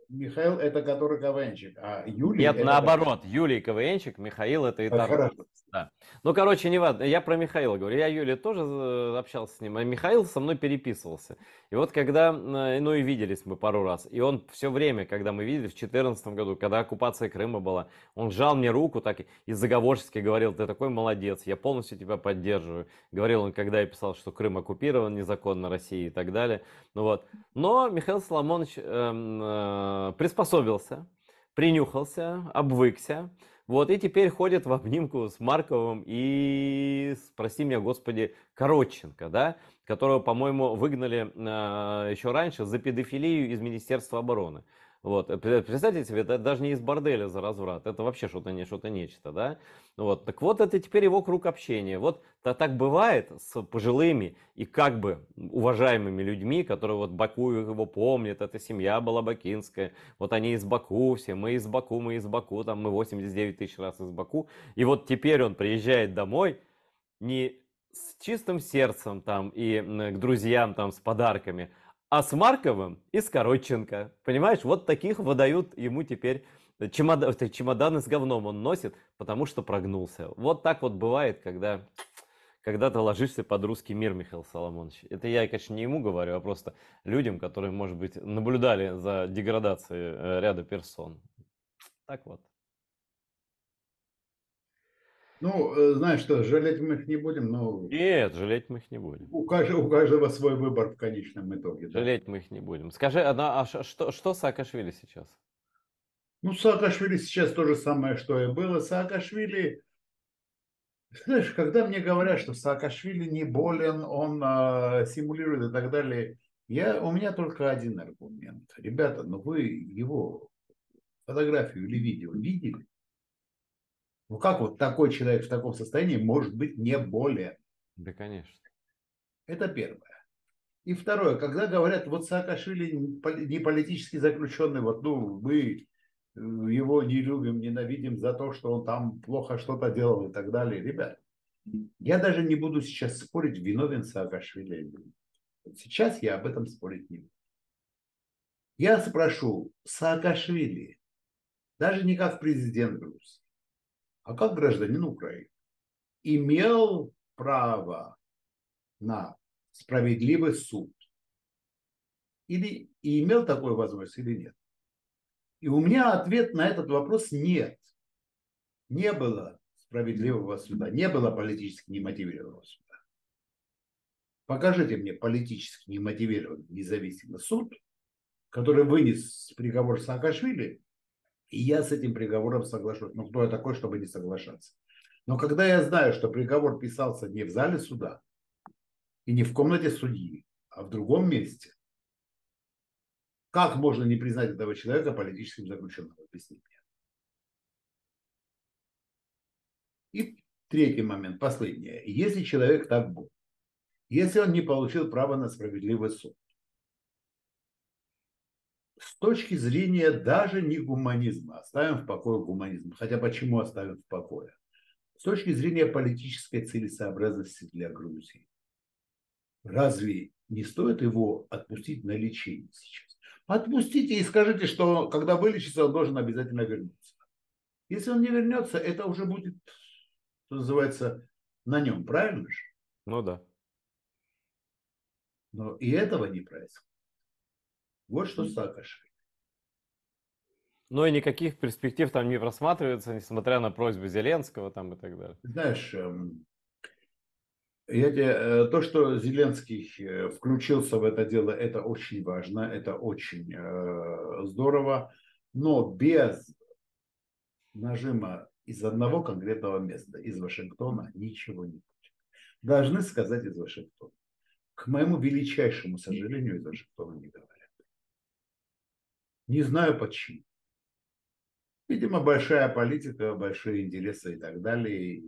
Speaker 2: Михаил это который КВНчик, а Юлий
Speaker 1: Нет,
Speaker 2: это который.
Speaker 1: наоборот, Юлий КВНчик, Михаил это иторговец.
Speaker 2: Хорошо.
Speaker 1: Да. Ну, короче, не важно. Я про Михаила говорю. Я Юлия тоже общался с ним, а Михаил со мной переписывался. И вот когда, ну и виделись мы пару раз, и он все время, когда мы виделись в 2014 году, когда оккупация Крыма была, он жал мне руку так и заговорчески говорил, ты такой молодец, я полностью тебя поддерживаю. Говорил он, когда я писал, что Крым оккупирован незаконно Россией и так далее. Ну вот. Но Михаил Соломонович приспособился, принюхался, обвыкся, вот, и теперь ходит в обнимку с Марковым и, прости меня, господи, Коротченко, да, которого, по-моему, выгнали еще раньше за педофилию из Министерства обороны. Вот, представьте себе, это даже не из борделя за разврат, это вообще что-то нечто, да. Вот, так вот, это теперь его круг общения. Вот так бывает с пожилыми и как бы уважаемыми людьми, которые вот Баку его помнят, эта семья была бакинская, вот они из Баку все, мы из Баку, там мы 89 тысяч раз из Баку. И вот теперь он приезжает домой не с чистым сердцем там и к друзьям там с подарками, а с Марковым и с Коротченко. Понимаешь, вот таких выдают ему теперь чемоданы с говном он носит, потому что прогнулся. Вот так вот бывает, когда ты ложишься под русский мир, Михаил Соломонович. Это я, конечно, не ему говорю, а просто людям, которые, может быть, наблюдали за деградацией ряда персон. Так вот.
Speaker 2: Ну, знаешь что, жалеть мы их не будем, но
Speaker 1: Нет, жалеть мы их не будем.
Speaker 2: у каждого свой выбор в конечном итоге, да.
Speaker 1: Жалеть мы их не будем. Скажи, что с Саакашвили сейчас?
Speaker 2: Ну, Саакашвили сейчас то же самое, что и было. Саакашвили, знаешь, когда мне говорят, что Саакашвили не болен, он симулирует и так далее, у меня только один аргумент. Ребята, ну вы его фотографию или видео видели? Ну как вот такой человек в таком состоянии может быть не болен?
Speaker 1: Да, конечно.
Speaker 2: Это первое. И второе, когда говорят, вот Саакашвили не политически заключенный, вот ну мы его не любим, ненавидим за то, что он там плохо что-то делал и так далее. Ребят, я даже не буду сейчас спорить, виновен Саакашвили или нет. Вот сейчас я об этом спорить не буду. Я спрошу Саакашвили, даже не как президент Грузии, а как гражданин Украины, имел право на справедливый суд или и имел такую возможность или нет? И у меня ответ на этот вопрос нет. Не было справедливого суда, не было политически немотивированного суда. Покажите мне политически немотивированный независимый суд, который вынес приговор Саакашвили, и я с этим приговором соглашусь. Ну, кто я такой, чтобы не соглашаться? Но когда я знаю, что приговор писался не в зале суда и не в комнате судьи, а в другом месте, как можно не признать этого человека политическим заключенным? Объясните мне. И третий момент, последнее. Если человек так был, если он не получил права на справедливый суд, с точки зрения даже не гуманизма, оставим в покое гуманизм, хотя почему оставим в покое? С точки зрения политической целесообразности для Грузии, разве не стоит его отпустить на лечение сейчас? Отпустите и скажите, что когда вылечится, он должен обязательно вернуться. Если он не вернется, это уже будет, что называется, на нем, правильно же?
Speaker 1: Ну да.
Speaker 2: Но и этого не происходит. Вот что Саакашвили.
Speaker 1: Ну и никаких перспектив там не просматривается, несмотря на просьбы Зеленского там и так далее.
Speaker 2: Знаешь, то, что Зеленский включился в это дело, это очень важно, это очень здорово, но без нажима из одного конкретного места, из Вашингтона, ничего не будет. Должны сказать из Вашингтона. К моему величайшему сожалению, из Вашингтона не говорят. Не знаю почему. Видимо, большая политика, большие интересы и так далее.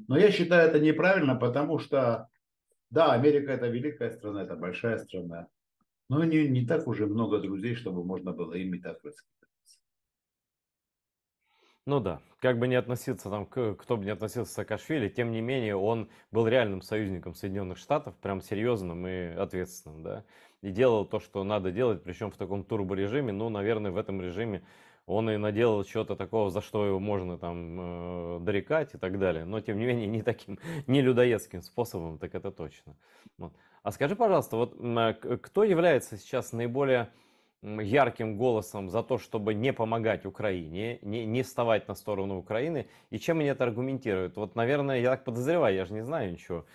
Speaker 2: Но я считаю это неправильно, потому что, да, Америка это великая страна, это большая страна. Но у нее не так уже много друзей, чтобы можно было ими так раскидываться.
Speaker 1: Ну да, как бы не относиться там, кто бы не относился к Саакашвили, тем не менее он был реальным союзником Соединенных Штатов, прям серьезным и ответственным, да, и делал то, что надо делать, причем в таком турборежиме, ну, наверное, в этом режиме он и наделал чего-то такого, за что его можно там дорекать и так далее, но тем не менее не таким, не людоедским способом, так это точно. Вот. А скажи, пожалуйста, вот кто является сейчас наиболее ярким голосом за то, чтобы не помогать Украине, не вставать на сторону Украины, и чем они это аргументируют? Вот, наверное, я так подозреваю, я же не знаю ничего,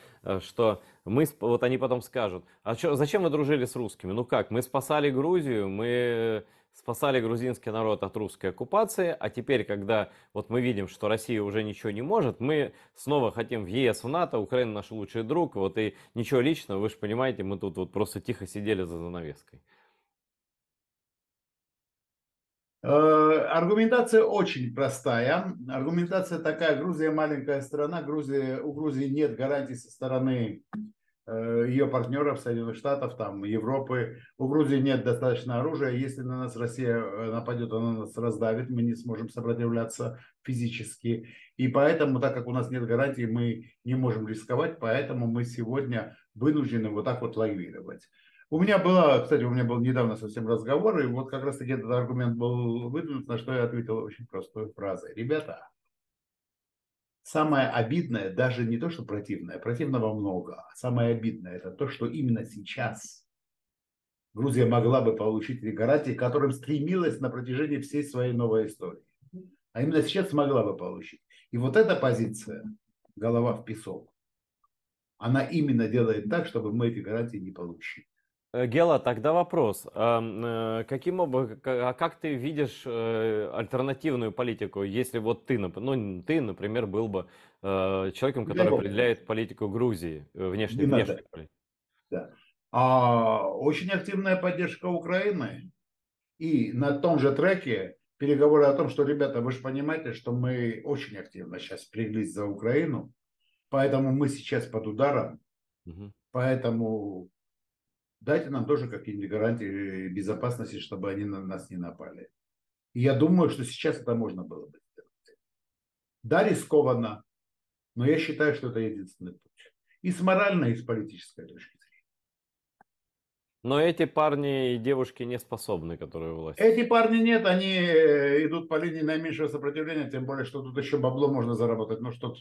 Speaker 1: что вот они потом скажут, а зачем вы дружили с русскими? Ну как, мы спасали Грузию, мы спасали грузинский народ от русской оккупации, а теперь, когда вот мы видим, что Россия уже ничего не может, мы снова хотим в ЕС, в НАТО, Украина наш лучший друг, вот и ничего личного, вы же понимаете, мы тут вот просто тихо сидели за занавеской.
Speaker 2: Аргументация очень простая. Аргументация такая: Грузия маленькая страна, у Грузии нет гарантий со стороны ее партнеров, Соединенных Штатов, там, Европы. У Грузии нет достаточно оружия. Если на нас Россия нападет, она нас раздавит, мы не сможем сопротивляться физически. И поэтому, так как у нас нет гарантий, мы не можем рисковать, поэтому мы сегодня вынуждены вот так вот лавировать. Кстати, у меня был недавно совсем разговор, и вот как раз таки этот аргумент был выдвинут, на что я ответил очень простой фразой. Ребята, самое обидное, даже не то, что противное, противного много, а самое обидное, это то, что именно сейчас Грузия могла бы получить эти гарантии, к которым стремилась на протяжении всей своей новой истории. А именно сейчас смогла бы получить. И вот эта позиция, голова в песок, она именно делает так, чтобы мы эти гарантии не получили.
Speaker 1: Гела, тогда вопрос. Каким образом, как ты видишь альтернативную политику, если вот ты, ну, ты, например, был бы человеком,
Speaker 2: Не дай
Speaker 1: который
Speaker 2: бог,
Speaker 1: определяет политику Грузии,
Speaker 2: не надо.
Speaker 1: внешнюю политику?
Speaker 2: Да. Очень активная поддержка Украины. И на том же треке переговоры о том, что, ребята, вы же понимаете, что мы очень активно сейчас впряглись за Украину, поэтому мы сейчас под ударом,
Speaker 1: Мгм.
Speaker 2: поэтому дайте нам тоже какие-нибудь гарантии безопасности, чтобы они на нас не напали. И я думаю, что сейчас это можно было бы сделать. Да, рискованно, но я считаю, что это единственный путь. И с моральной, и с политической точки зрения.
Speaker 1: Но эти парни и девушки не способны, которые у власти.
Speaker 2: Эти парни нет, они идут по линии наименьшего сопротивления, тем более, что тут еще бабло можно заработать. Ну что,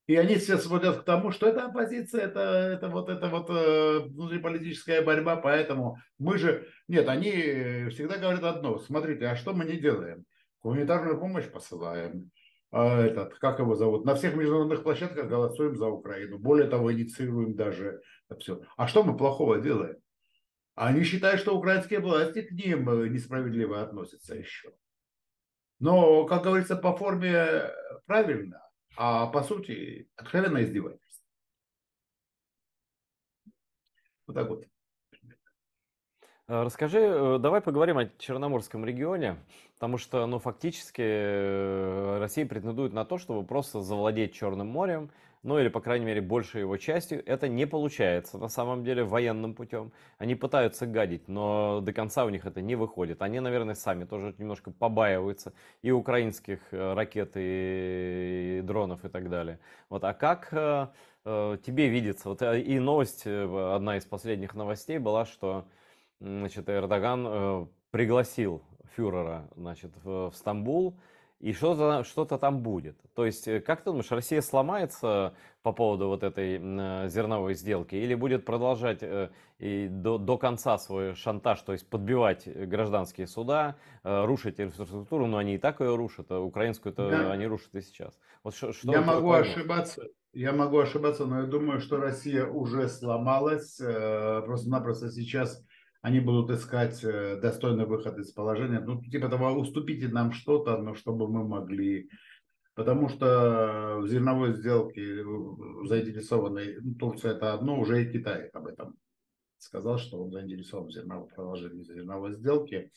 Speaker 2: и они все сводят к тому, что это оппозиция, это вот внутриполитическая борьба, поэтому мы же... Нет, они всегда говорят одно, смотрите, а что мы не делаем? Гуманитарную помощь посылаем, как его зовут, на всех международных площадках голосуем за Украину, более того, инициируем даже это все. А что мы плохого делаем? Они считают, что украинские власти к ним несправедливо относятся еще. Но, как говорится, по форме правильно, а по сути откровенно издевательство. Вот так вот.
Speaker 1: Расскажи, давай поговорим о Черноморском регионе, потому что, ну, фактически Россия претендует на то, чтобы просто завладеть Черным морем, ну или, по крайней мере, большей его частью. Это не получается на самом деле военным путем. Они пытаются гадить, но до конца у них это не выходит. Они, наверное, сами тоже немножко побаиваются и украинских ракет, и дронов, и так далее. Вот, а как тебе видится? Вот и новость, одна из последних новостей была, что значит, Эрдоган пригласил фюрера, значит, в Стамбул, и что-то там будет. То есть, как ты думаешь, Россия сломается по поводу вот этой зерновой сделки или будет продолжать и до конца свой шантаж, то есть подбивать гражданские суда, рушить инфраструктуру, но они и так ее рушат, а украинскую-то
Speaker 2: Я,
Speaker 1: они рушат и сейчас. Вот
Speaker 2: я
Speaker 1: что твой
Speaker 2: могу
Speaker 1: прогноз?
Speaker 2: ошибаться, я могу ошибаться, но я думаю, что Россия уже сломалась. Просто-напросто сейчас они будут искать достойный выход из положения. Ну, типа того, уступите нам что-то, но чтобы мы могли. Потому что в зерновой сделке заинтересованы, ну, Турция это одно, уже и Китай об этом сказал, что он заинтересован в продолжении зерновой сделки.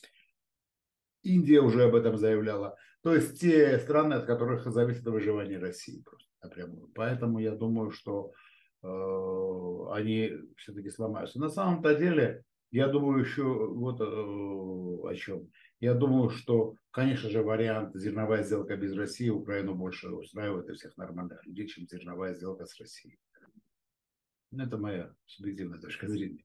Speaker 2: Индия уже об этом заявляла. То есть те страны, от которых зависит выживание России просто напрямую. Поэтому я думаю, что они все-таки сломаются. На самом-то деле, я думаю еще вот о чем. Я думаю, что, конечно же, вариант зерновая сделка без России Украину больше устраивает и всех нормальных людей, чем зерновая сделка с Россией. Это моя субъективная точка зрения.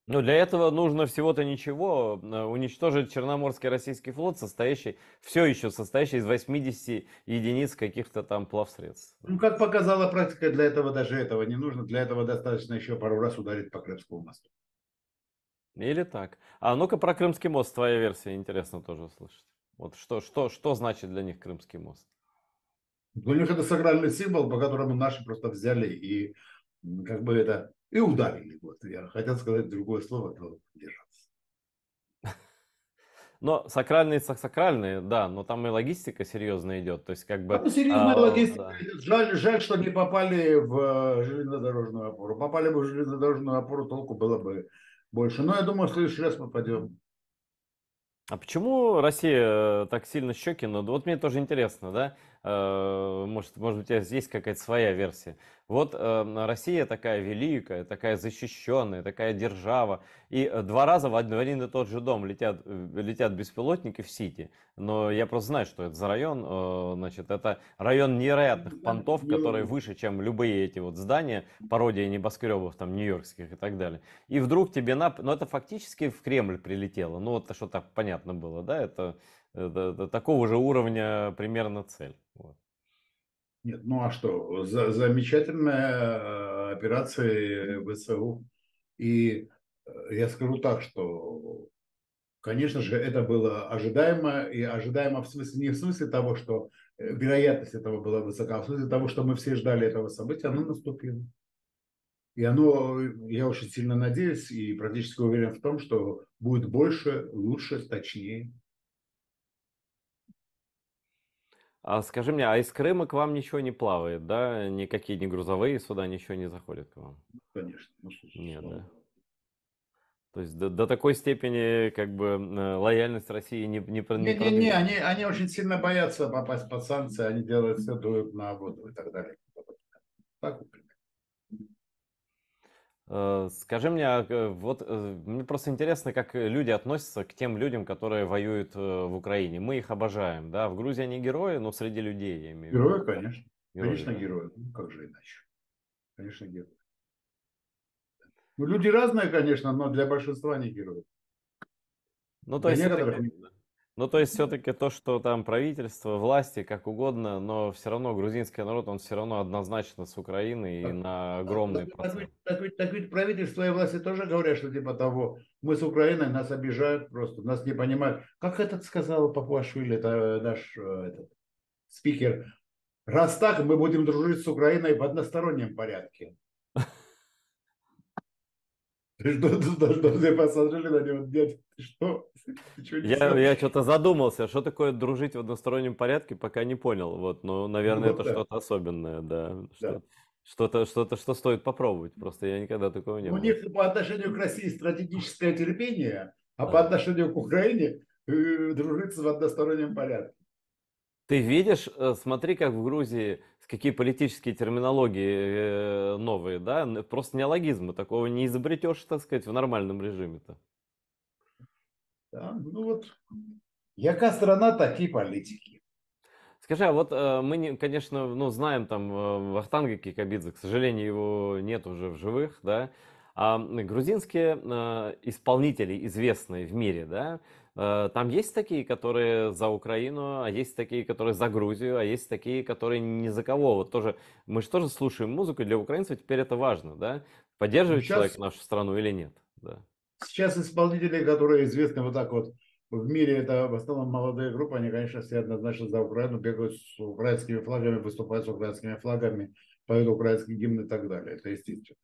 Speaker 1: Ну, для этого нужно всего-то ничего, уничтожить Черноморский российский флот, все еще состоящий из 80 единиц каких-то там плавсредств.
Speaker 2: Ну, как показала практика, для этого даже этого не нужно. Для этого достаточно еще пару раз ударить по Крымскому мосту.
Speaker 1: Или так. А ну-ка про Крымский мост, твоя версия, интересно тоже услышать. Вот что значит для них Крымский мост?
Speaker 2: Для них это сакральный символ, по которому наши просто взяли и как бы это и ударили. Вот я хотел сказать другое слово, то держаться.
Speaker 1: Но сакральные, да, но там и логистика серьезно идет. То есть как бы,
Speaker 2: Там серьезная логистика.
Speaker 1: да.
Speaker 2: Жаль, что не попали в железнодорожную опору. Попали бы в железнодорожную опору, толку было бы больше. Но я думаю, в следующий раз попадем.
Speaker 1: А почему Россия так сильно щеки надула? Вот мне тоже интересно, да? Может быть, у тебя есть какая-то своя версия. Вот Россия такая великая, такая защищенная, такая держава. И два раза в один и тот же дом летят беспилотники в Сити. Но я просто знаю, что это за район. Значит, это район невероятных понтов, которые выше, чем любые эти вот здания, пародия небоскребов там нью-йоркских и так далее. И вдруг тебе ну это фактически в Кремль прилетело. Ну вот что так понятно было, да? Это такого же уровня примерно цель. Вот.
Speaker 2: Нет, ну а что? Замечательная операция ВСУ. И я скажу так, что Конечно же, это было ожидаемо, и ожидаемо в смысле, не в смысле того, что вероятность этого была высока, а в смысле того, что мы все ждали этого события, оно наступило. И оно, я очень сильно надеюсь и практически уверен в том, что будет больше, лучше, точнее.
Speaker 1: А скажи мне, а из Крыма к вам ничего не плавает, да? Никакие не грузовые суда, ничего не заходят к вам?
Speaker 2: Конечно. Ну, слушай,
Speaker 1: Нет,
Speaker 2: слава
Speaker 1: да?
Speaker 2: богу.
Speaker 1: То есть до такой степени как бы лояльность России не
Speaker 2: Не-не-не,
Speaker 1: продвинулась.
Speaker 2: они очень сильно боятся попасть под санкции, они делают все, дуют на воду и так далее. Так вот.
Speaker 1: Скажи мне, вот мне просто интересно, как люди относятся к тем людям, которые воюют в Украине. Мы их обожаем, да? В Грузии они герои, но среди людей, я имею в виду.
Speaker 2: Герои, конечно.
Speaker 1: Герои,
Speaker 2: Конечно,
Speaker 1: да?
Speaker 2: герои. Ну, как же иначе? Конечно, герои. Ну, люди разные, конечно, но для большинства они герои.
Speaker 1: Ну, то
Speaker 2: Для
Speaker 1: есть
Speaker 2: некоторых
Speaker 1: все-таки, ну, то есть все-таки то, что там правительство, власти, как угодно, но все равно грузинский народ, он все равно однозначно с Украины и
Speaker 2: так,
Speaker 1: на
Speaker 2: так,
Speaker 1: огромный
Speaker 2: так, так
Speaker 1: процент.
Speaker 2: ведь, так ведь правительство и власти тоже говорят, что типа того, мы с Украиной, нас обижают просто, нас не понимают. Как этот сказал Папуашвили, это наш этот, спикер, раз так, мы будем дружить с Украиной в одностороннем порядке. Что все посмотрели на него, дядь, ты что? Ты что
Speaker 1: Я
Speaker 2: несешь?
Speaker 1: что-то задумался, что такое дружить в одностороннем порядке, пока не понял. Вот, ну,
Speaker 2: Ну
Speaker 1: наверное,
Speaker 2: вот
Speaker 1: это
Speaker 2: так,
Speaker 1: что-то особенное, да.
Speaker 2: да.
Speaker 1: Что-то, что стоит попробовать. Просто я никогда такого не
Speaker 2: У
Speaker 1: было.
Speaker 2: них по отношению к России стратегическое терпение, а по
Speaker 1: Ага.
Speaker 2: отношению к Украине дружиться в одностороннем порядке.
Speaker 1: Ты видишь, смотри, как в Грузии, какие политические терминологии новые, да? Просто неологизмы, такого не изобретешь, так сказать, в нормальном режиме-то.
Speaker 2: Да? Ну вот, яка страна, такие политики.
Speaker 1: Скажи, а вот мы, конечно, ну, знаем там Вахтанга Кикабидзе, к сожалению, его нет уже в живых, да, а грузинские исполнители, известные в мире, да, там есть такие, которые за Украину, а есть такие, которые за Грузию, а есть такие, которые ни за кого. Вот тоже, мы же тоже слушаем музыку, для украинцев теперь это важно, да,
Speaker 2: Ну,
Speaker 1: поддерживает человек
Speaker 2: сейчас,
Speaker 1: нашу страну или нет, да.
Speaker 2: сейчас исполнители, которые известны вот так вот в мире, это в основном молодые группы, они, конечно, все однозначно за Украину, бегают с украинскими флагами, выступают с украинскими флагами, поют украинский гимн и так далее. Это естественно.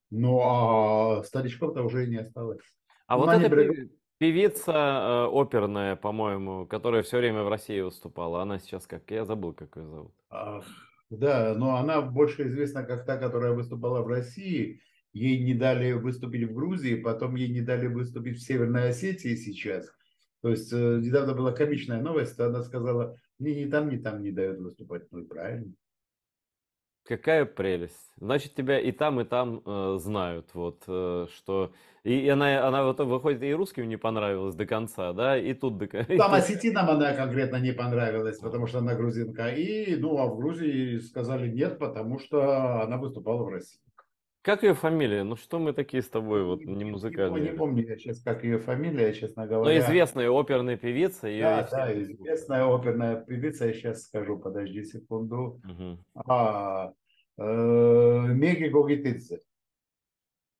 Speaker 2: Ну, а старичков-то уже и не осталось.
Speaker 1: А
Speaker 2: Ну,
Speaker 1: вот
Speaker 2: они
Speaker 1: эта
Speaker 2: брегут.
Speaker 1: певица оперная, по-моему, которая все время в России выступала, она сейчас как? Я забыл, как ее зовут.
Speaker 2: Да, но она больше известна как та, которая выступала в России. Ей не дали выступить в Грузии, потом ей не дали выступить в Северной Осетии сейчас. То есть недавно была комичная новость, она сказала, мне ни там не дают выступать. Ну и правильно.
Speaker 1: Какая прелесть. Значит, тебя и там знают, вот, что... И она вот выходит, и русским не понравилось до конца, да, и тут и
Speaker 2: Там
Speaker 1: тут.
Speaker 2: осетинам она конкретно не понравилась,
Speaker 1: А.
Speaker 2: потому что она грузинка. И, ну, а в Грузии сказали нет, потому что она выступала в России.
Speaker 1: Как ее фамилия? Ну что мы такие с тобой, вот, не
Speaker 2: Не
Speaker 1: музыкальные?
Speaker 2: помню я сейчас, как ее фамилия, честно
Speaker 1: Но
Speaker 2: говоря.
Speaker 1: известная оперная певица, ее и
Speaker 2: Да,
Speaker 1: все
Speaker 2: да,
Speaker 1: слушают.
Speaker 2: известная оперная певица, я сейчас скажу, подожди секунду.
Speaker 1: Мгм.
Speaker 2: А, Меги Гогитидзе.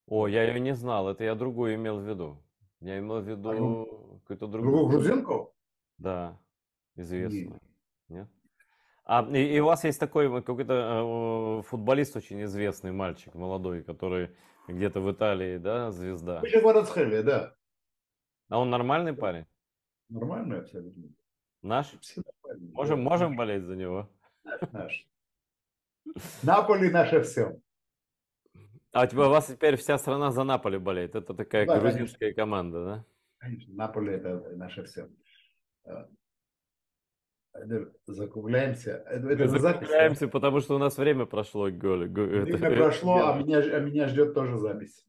Speaker 1: О, я ее не знал, это я другую имел в виду. Я имел в
Speaker 2: А, ну,
Speaker 1: виду какую-то
Speaker 2: другую
Speaker 1: другую.
Speaker 2: грузинку?
Speaker 1: Да,
Speaker 2: Не.
Speaker 1: известную. Нет? А, и у вас есть такой вот какой-то футболист очень известный, мальчик молодой, который где-то в Италии, да, звезда.
Speaker 2: Кварацхелия, да.
Speaker 1: А он нормальный парень?
Speaker 2: Нормально абсолютно.
Speaker 1: Наш?
Speaker 2: Все нормально,
Speaker 1: Можем,
Speaker 2: да,
Speaker 1: можем
Speaker 2: наш,
Speaker 1: болеть за него?
Speaker 2: наш. Наполи наше все.
Speaker 1: А у вас теперь вся страна за Наполи болеет. Это такая
Speaker 2: Да, конечно.
Speaker 1: грузинская команда, да?
Speaker 2: Конечно, Наполи это наше все. Закругляемся.
Speaker 1: Мы
Speaker 2: Это за запись, да?
Speaker 1: закругляемся, потому что у нас время прошло,
Speaker 2: Время прошло, а меня ждет тоже запись.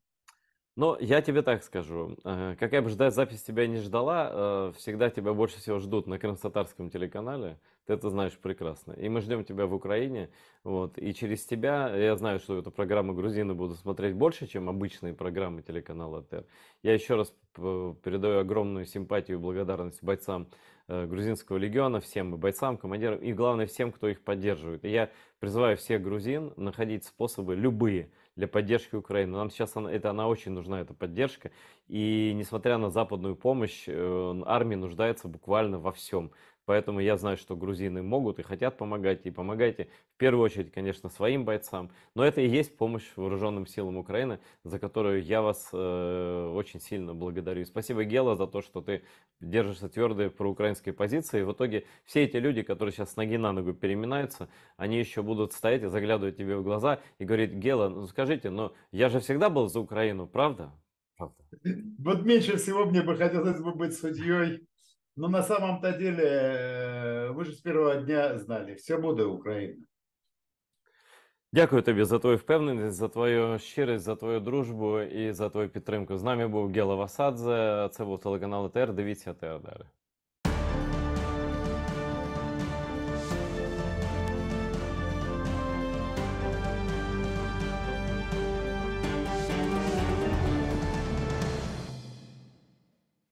Speaker 1: Но я тебе так скажу, какая бы запись тебя не ждала, всегда тебя больше всего ждут на крымсатарском телеканале, ты это знаешь прекрасно. И мы ждем тебя в Украине, вот, и через тебя, я знаю, что эту программу грузины будут смотреть больше, чем обычные программы телеканала ТР. Я еще раз передаю огромную симпатию и благодарность бойцам грузинского легиона, всем и бойцам, командирам, и главное всем, кто их поддерживает. И я призываю всех грузин находить способы, любые, для поддержки Украины. Нам сейчас она очень нужна, эта поддержка. И несмотря на западную помощь, армия нуждается буквально во всем. Поэтому я знаю, что грузины могут и хотят помогать, и помогайте в первую очередь, конечно, своим бойцам. Но это и есть помощь вооруженным силам Украины, за которую я вас очень сильно благодарю. И спасибо, Гела, за то, что ты держишься твердой проукраинской позиции. И в итоге все эти люди, которые сейчас с ноги на ногу переминаются, они еще будут стоять и заглядывать тебе в глаза и говорить: Гела, ну скажите, но я же всегда был за Украину, правда? Правда.
Speaker 2: Вот меньше всего мне бы хотелось бы быть судьей, но на самом-то деле вы же с первого дня знали, все буде Україна.
Speaker 1: Дякую тобі за твою впевненість, за твою щирість, за твою дружбу і за твою підтримку. З нами був Гела Васадзе, це був телеканал ЕТР. Дивіться ЕТР далі.